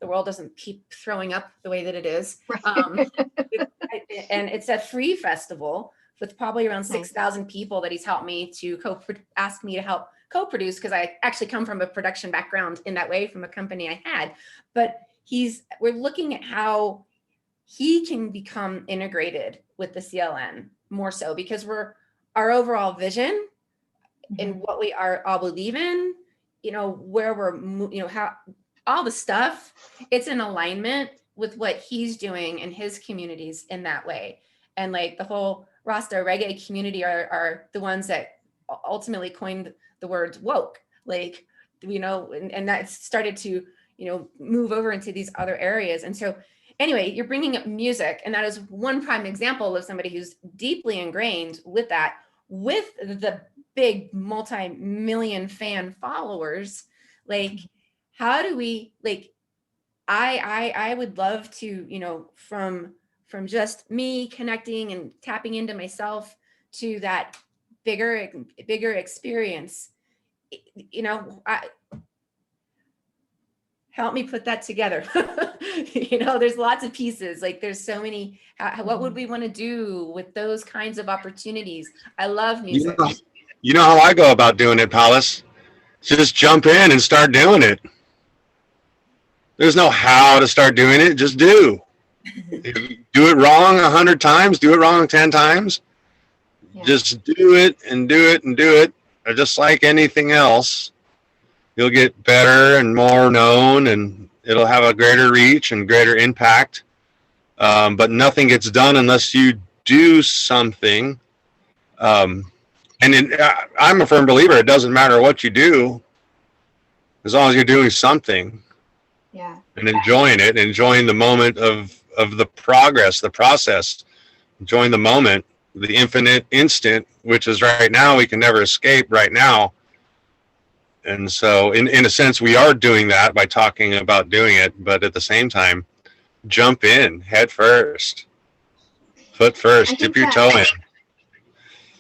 the world doesn't keep throwing up the way that it is. And it's a free festival with probably around 6,000 people that he's helped me to ask me to help co-produce, because I actually come from a production background in that way from a company I had. But we're looking at how he can become integrated with the CLN more so, because our overall vision and what we all believe in, where we're, how all the stuff, it's in alignment with what he's doing in his communities in that way. And like the whole Rasta reggae community are the ones that ultimately coined the words woke, like, and that started to, move over into these other areas. And so anyway, you're bringing up music, and that is one prime example of somebody who's deeply ingrained with that, with the big multi-million fan followers. Like, how do we, like, I would love to, from just me connecting and tapping into myself to that bigger experience, help me put that together. There's lots of pieces. Like, there's so many. What would we want to do with those kinds of opportunities? I love music. You know how I go about doing it, Pallas? Just jump in and start doing it. There's no how to start doing it. Just do. Do it wrong 100 times. Do it wrong 10 times. Yeah. Just do it and do it and do it. Or just like anything else, you'll get better and more known, and it'll have a greater reach and greater impact. But nothing gets done unless you do something. I'm a firm believer. It doesn't matter what you do, as long as you're doing something. Yeah. And enjoying it, enjoying the moment of the progress, the process, enjoying the moment, the infinite instant, which is right now. We can never escape right now. And so in a sense, we are doing that by talking about doing it, but at the same time, jump in head first, foot first, dip your toe in.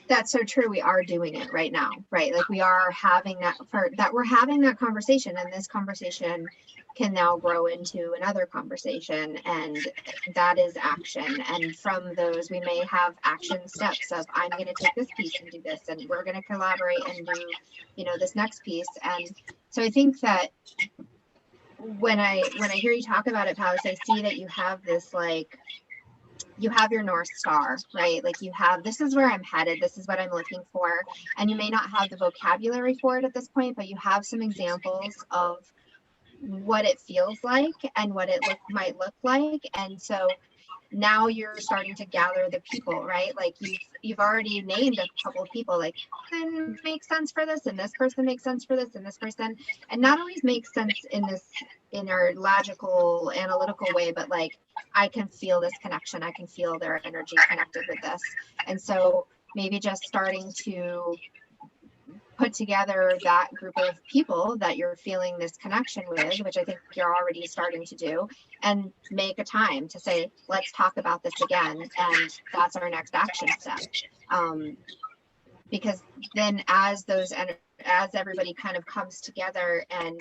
That's so true. We are doing it right now, right? Like, we are having we're having that conversation, and this conversation can now grow into another conversation, and that is action. And from those, we may have action steps of, I'm going to take this piece and do this, and we're going to collaborate and do, this next piece. And so I think that when I hear you talk about it, Pallas, I see that you have this, like, you have your North Star, right? Like, you have, this is where I'm headed. This is what I'm looking for. And you may not have the vocabulary for it at this point, but you have some examples of what it feels like and what it might look like. And so now you're starting to gather the people, right? Like you've already named a couple of people, like person makes sense for this, and this person makes sense for this, and this person, and not always makes sense in our logical, analytical way, but like I can feel this connection. I can feel their energy connected with this. And so maybe just starting to put together that group of people that you're feeling this connection with, which I think you're already starting to do, and make a time to say, let's talk about this again. And that's our next action step. Because then as everybody kind of comes together and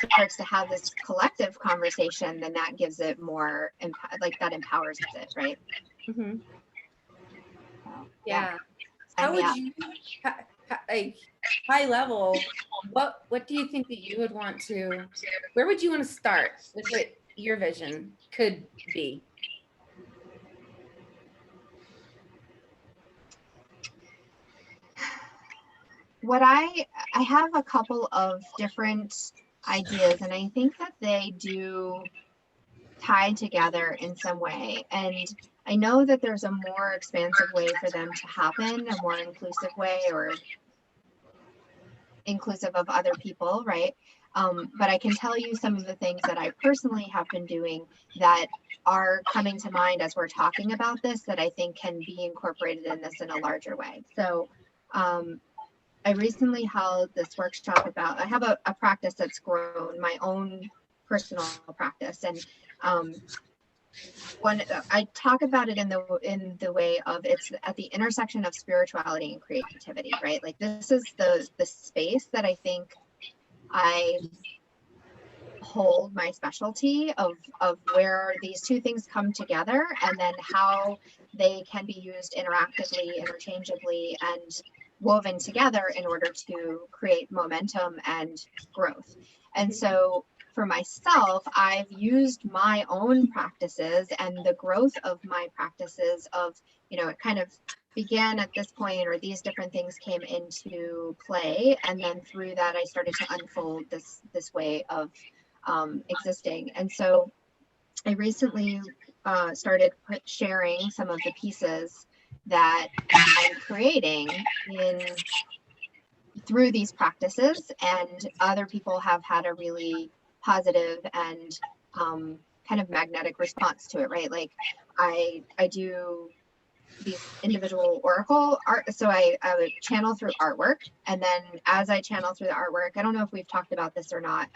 starts to have this collective conversation, then that gives it more, like that empowers it, right? Mm-hmm. Yeah. How would you, like high level, what do you think that you would want to, where would you want to start with what your vision could be? What I have a couple of different ideas, and I think that they do tie together in some way. And I know that there's a more expansive way for them to happen, a more inclusive way, or inclusive of other people, right? But I can tell you some of the things that I personally have been doing that are coming to mind as we're talking about this that I think can be incorporated in this in a larger way. So I recently held this workshop about, I have a practice that's grown, my own personal practice. And when I talk about it in the way of, it's at the intersection of spirituality and creativity, right? Like this is the space that I think I hold my specialty of where these two things come together, and then how they can be used interactively, interchangeably, and woven together in order to create momentum and growth. And so for myself, I've used my own practices and the growth of my practices of, it kind of began at this point, or these different things came into play. And then through that, I started to unfold this way of existing. And so I recently started sharing some of the pieces that I'm creating through these practices, and other people have had a really positive and kind of magnetic response to it, right? Like I do these individual oracle art, so I would channel through artwork, and then as I channel through the artwork, I don't know if we've talked about this or not.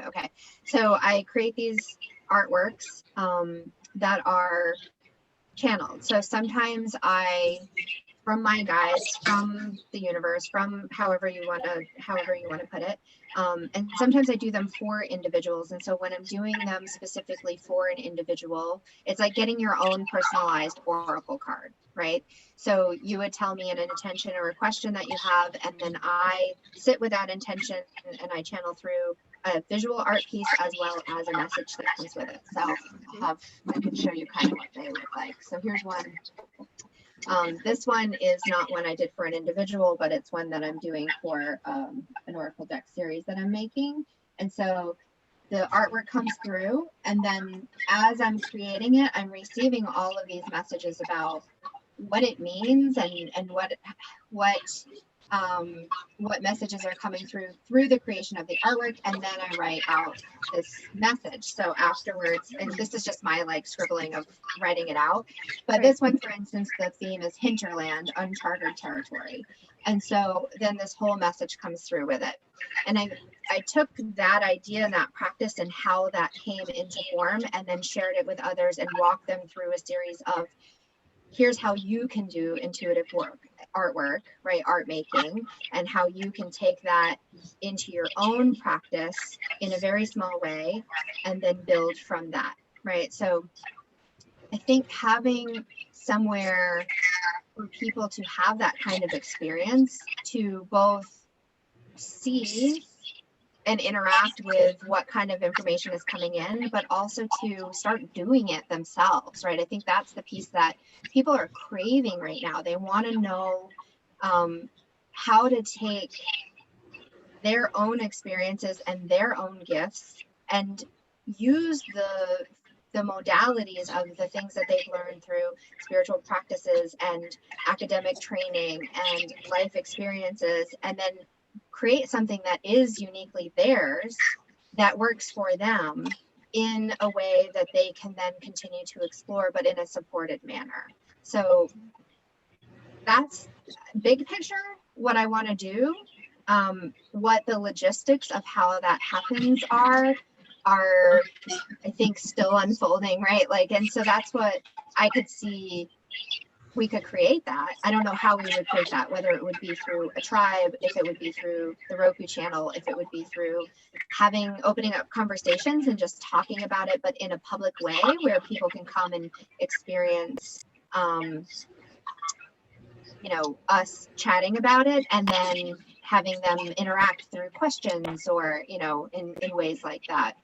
Okay, so I create these artworks that are channeled. So sometimes from my guides, from the universe, from however you want to put it. And sometimes I do them for individuals. And so when I'm doing them specifically for an individual, it's like getting your own personalized oracle card, right? So you would tell me an intention or a question that you have, and then I sit with that intention and I channel through a visual art piece as well as a message that comes with it. So I can show you kind of what they look like. So here's one. This one is not one I did for an individual, but it's one that I'm doing for an Oracle deck series that I'm making. And so the artwork comes through, and then as I'm creating it, I'm receiving all of these messages about what it means and what messages are coming through the creation of the artwork, and then I write out this message. So afterwards, and this is just my like scribbling of writing it out, but this one, for instance, the theme is hinterland, uncharted territory, and so then this whole message comes through with it. And I took that idea and that practice and how that came into form, and then shared it with others and walked them through a series of, here's how you can do intuitive artwork, right? Art making, and how you can take that into your own practice in a very small way and then build from that, right? So I think having somewhere for people to have that kind of experience, to both see and interact with what kind of information is coming in, but also to start doing it themselves, right? I think that's the piece that people are craving right now. They want to know how to take their own experiences and their own gifts and use the modalities of the things that they've learned through spiritual practices and academic training and life experiences, and then create something that is uniquely theirs that works for them in a way that they can then continue to explore, but in a supported manner. So that's big picture what I want to do. What the logistics of how that happens are I think still unfolding, right? Like, and so that's what I could see. We could create that. I don't know how we would create that, whether it would be through a tribe, if it would be through the Roku channel, if it would be through opening up conversations and just talking about it, but in a public way where people can come and experience, us chatting about it, and then having them interact through questions or, in ways like that.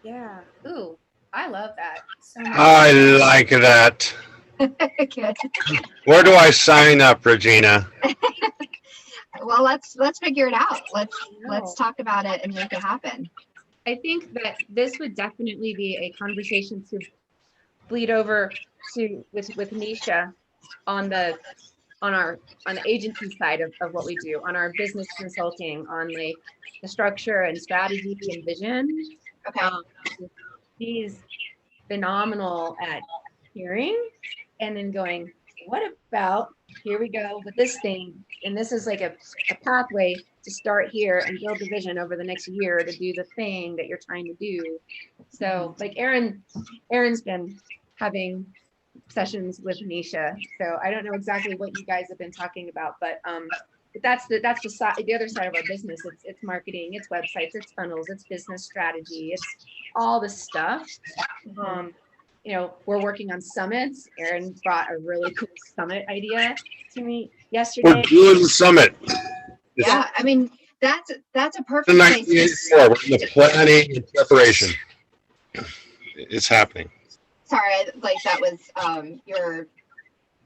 Yeah. Ooh, I love that so much. I like that. Good. Where do I sign up, Regyna? Well, let's figure it out. Let's talk about it and make it happen. I think that this would definitely be a conversation to bleed over to with Nisha on the agency side of what we do, on our business consulting, on like the structure and strategy and vision. Okay. She's phenomenal at hearing and then going, what about, here we go with this thing. And this is like a pathway to start here and build the vision over the next year to do the thing that you're trying to do. So like Aaron's been having sessions with Nisha. So I don't know exactly what you guys have been talking about, but that's the side, the other side of our business. It's marketing, it's websites, it's funnels, it's business strategy, it's all the stuff. We're working on summits. Aaron brought a really cool summit idea to me yesterday. We're doing the summit. Yeah, I mean, that's a perfect The place to 1984. We're in the planning and preparation. It's happening. Sorry, like that was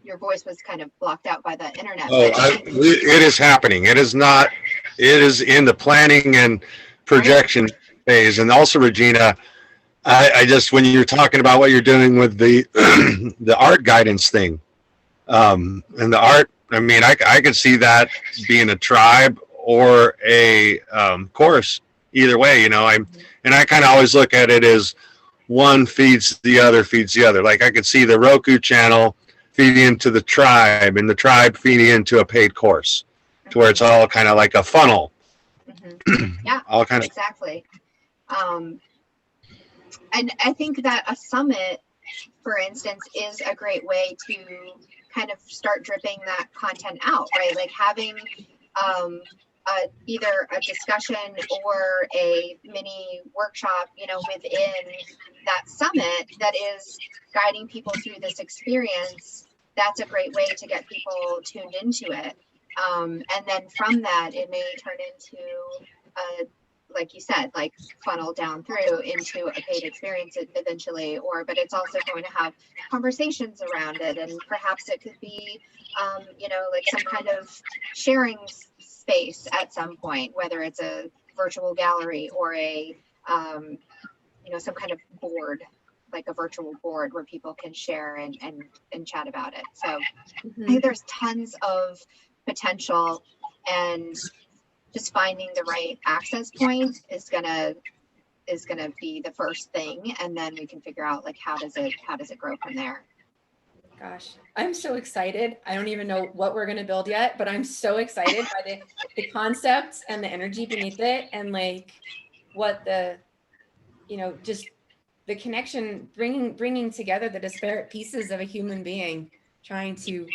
your voice was kind of blocked out by the internet. Oh, it is happening. It is not. It is in the planning and projection phase. And also, Regyna, I just, when you're talking about what you're doing with the the art guidance thing, and the art, I mean, I could see that being a tribe or a course. Either way, and I kind of always look at it as one feeds the other. Like I could see the Roku channel feeding into the tribe, and the tribe feeding into a paid course, to where it's all kind of like a funnel. Yeah, all kind of exactly. And I think that a summit, for instance, is a great way to kind of start dripping that content out, right? Like having either a discussion or a mini workshop, within that summit that is guiding people through this experience. That's a great way to get people tuned into it. And then from that, it may turn into like you said, like funnel down through into a paid experience eventually, but it's also going to have conversations around it. And perhaps it could be, like some kind of sharing space at some point, whether it's a virtual gallery or a, some kind of board, like a virtual board where people can share and chat about it. So I think there's tons of potential, and just finding the right access point is gonna be the first thing, and then we can figure out like how does it grow from there. Gosh, I'm so excited. I don't even know what we're gonna build yet, but I'm so excited by the concepts and the energy beneath it, and like what the just the connection, bringing together the disparate pieces of a human being, trying to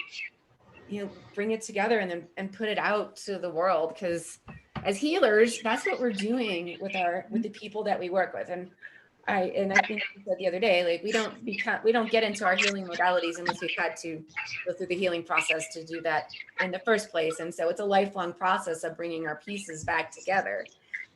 bring it together and put it out to the world. Because as healers, that's what we're doing with the people that we work with. And I think you said the other day, like we don't get into our healing modalities unless we've had to go through the healing process to do that in the first place. And so it's a lifelong process of bringing our pieces back together.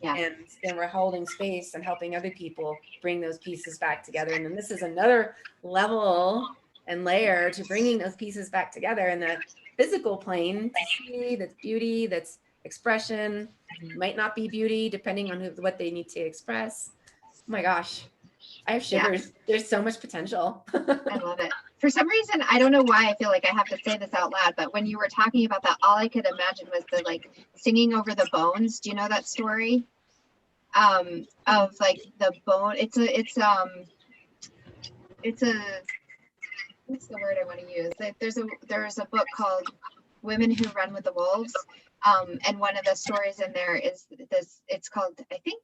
Yeah. And then we're holding space and helping other people bring those pieces back together. And then this is another level and layer to bringing those pieces back together in the physical plane, to see that's beauty, that's expression, might not be beauty depending on what they need to express. Oh my gosh, I have shivers. There's so much potential. I love it. For some reason, I don't know why I feel like I have to say this out loud, but when you were talking about that, all I could imagine was the like singing over the bones. Do you know that story? Of like the bone. It's a what's the word I want to use? There's a book called Women Who Run with the Wolves. And one of the stories in there is this, it's called, I think,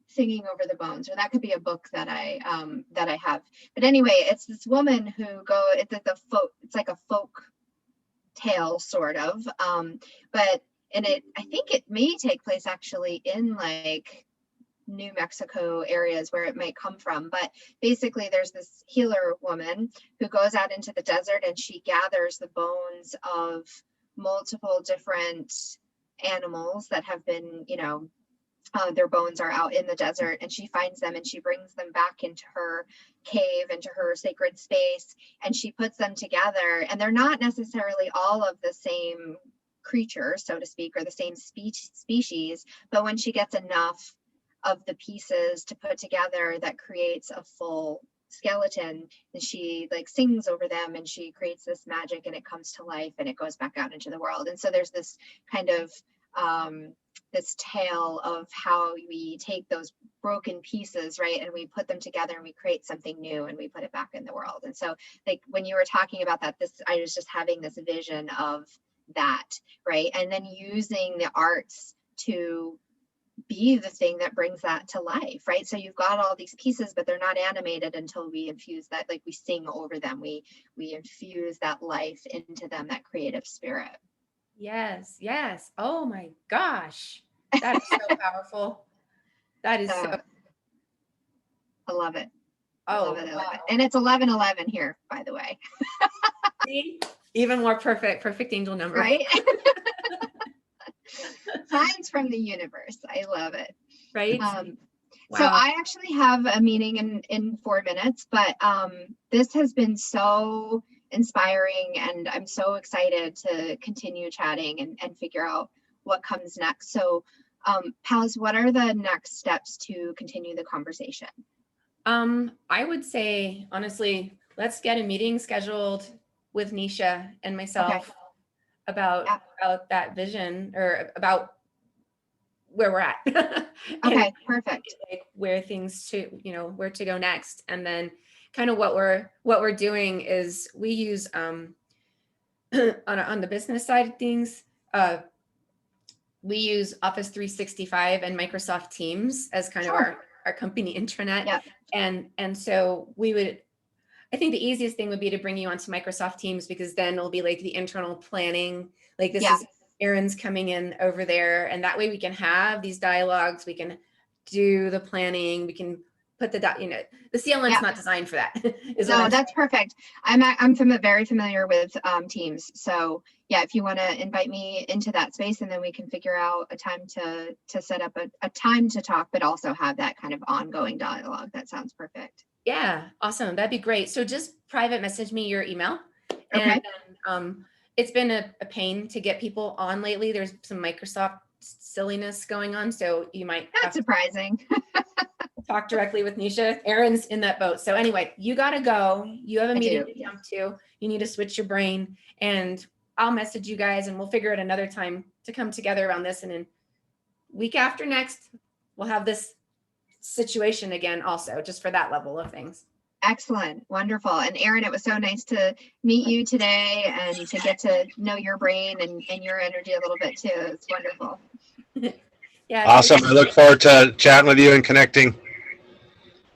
Singing Over the Bones, or that could be a book that I have. But anyway, it's this woman who it's like a folk tale sort of. But I think it may take place actually in like New Mexico areas where it might come from. But basically there's this healer woman who goes out into the desert and she gathers the bones of multiple different animals that have been, their bones are out in the desert, and she finds them and she brings them back into her cave, into her sacred space, and she puts them together, and they're not necessarily all of the same creature, so to speak, or the same species, but when she gets enough of the pieces to put together, that creates a full skeleton, and she like sings over them and she creates this magic and it comes to life and it goes back out into the world. And so there's this kind of this tale of how we take those broken pieces, right, and we put them together and we create something new and we put it back in the world. And so like when you were talking about that, I was just having this vision of that, right, and then using the arts to be the thing that brings that to life, right? So you've got all these pieces, but they're not animated until we infuse that, like we sing over them, we infuse that life into them, that creative spirit. Yes. Oh my gosh, that is so powerful. That is so. I love it. Oh, I love it. And it's 11:11 here, by the way. See? Even more perfect angel number, right? Signs from the universe. I love it. Right. Wow. So I actually have a meeting in 4 minutes, but this has been so inspiring, and I'm so excited to continue chatting and figure out what comes next. So Pallas, what are the next steps to continue the conversation? I would say, honestly, let's get a meeting scheduled with Nisha and myself about that vision, or about where we're at. Okay, perfect. Like where things where to go next. And then kind of what we're doing is we use on the business side of things, we use Office 365 and Microsoft Teams as kind of our company intranet. Yep. And so I think the easiest thing would be to bring you onto Microsoft Teams, because then it'll be like the internal planning. Like this is Aaron's coming in over there, and that way we can have these dialogues, we can do the planning, we can put the CLN's not designed for that. No, that's perfect. I'm very familiar with Teams. So yeah, if you want to invite me into that space, and then we can figure out a time to set up a time to talk, but also have that kind of ongoing dialogue. That sounds perfect. Yeah, awesome. That'd be great. So just private message me your email. Okay. And it's been a pain to get people on lately. There's some Microsoft silliness going on, so you might That's surprising. talk directly with Nisha. Aaron's in that boat. So anyway, you got to go. You have a meeting to jump to. You need to switch your brain, and I'll message you guys and we'll figure out another time to come together around this. And then week after next, we'll have this situation again also, just for that level of things. Excellent. Wonderful. And Aaron, it was so nice to meet you today and to get to know your brain and your energy a little bit too. It's wonderful. Yeah. Awesome. I look forward to chatting with you and connecting.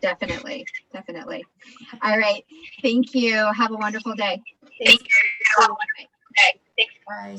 Definitely. All right. Thank you. Have a wonderful day. Thanks. Bye.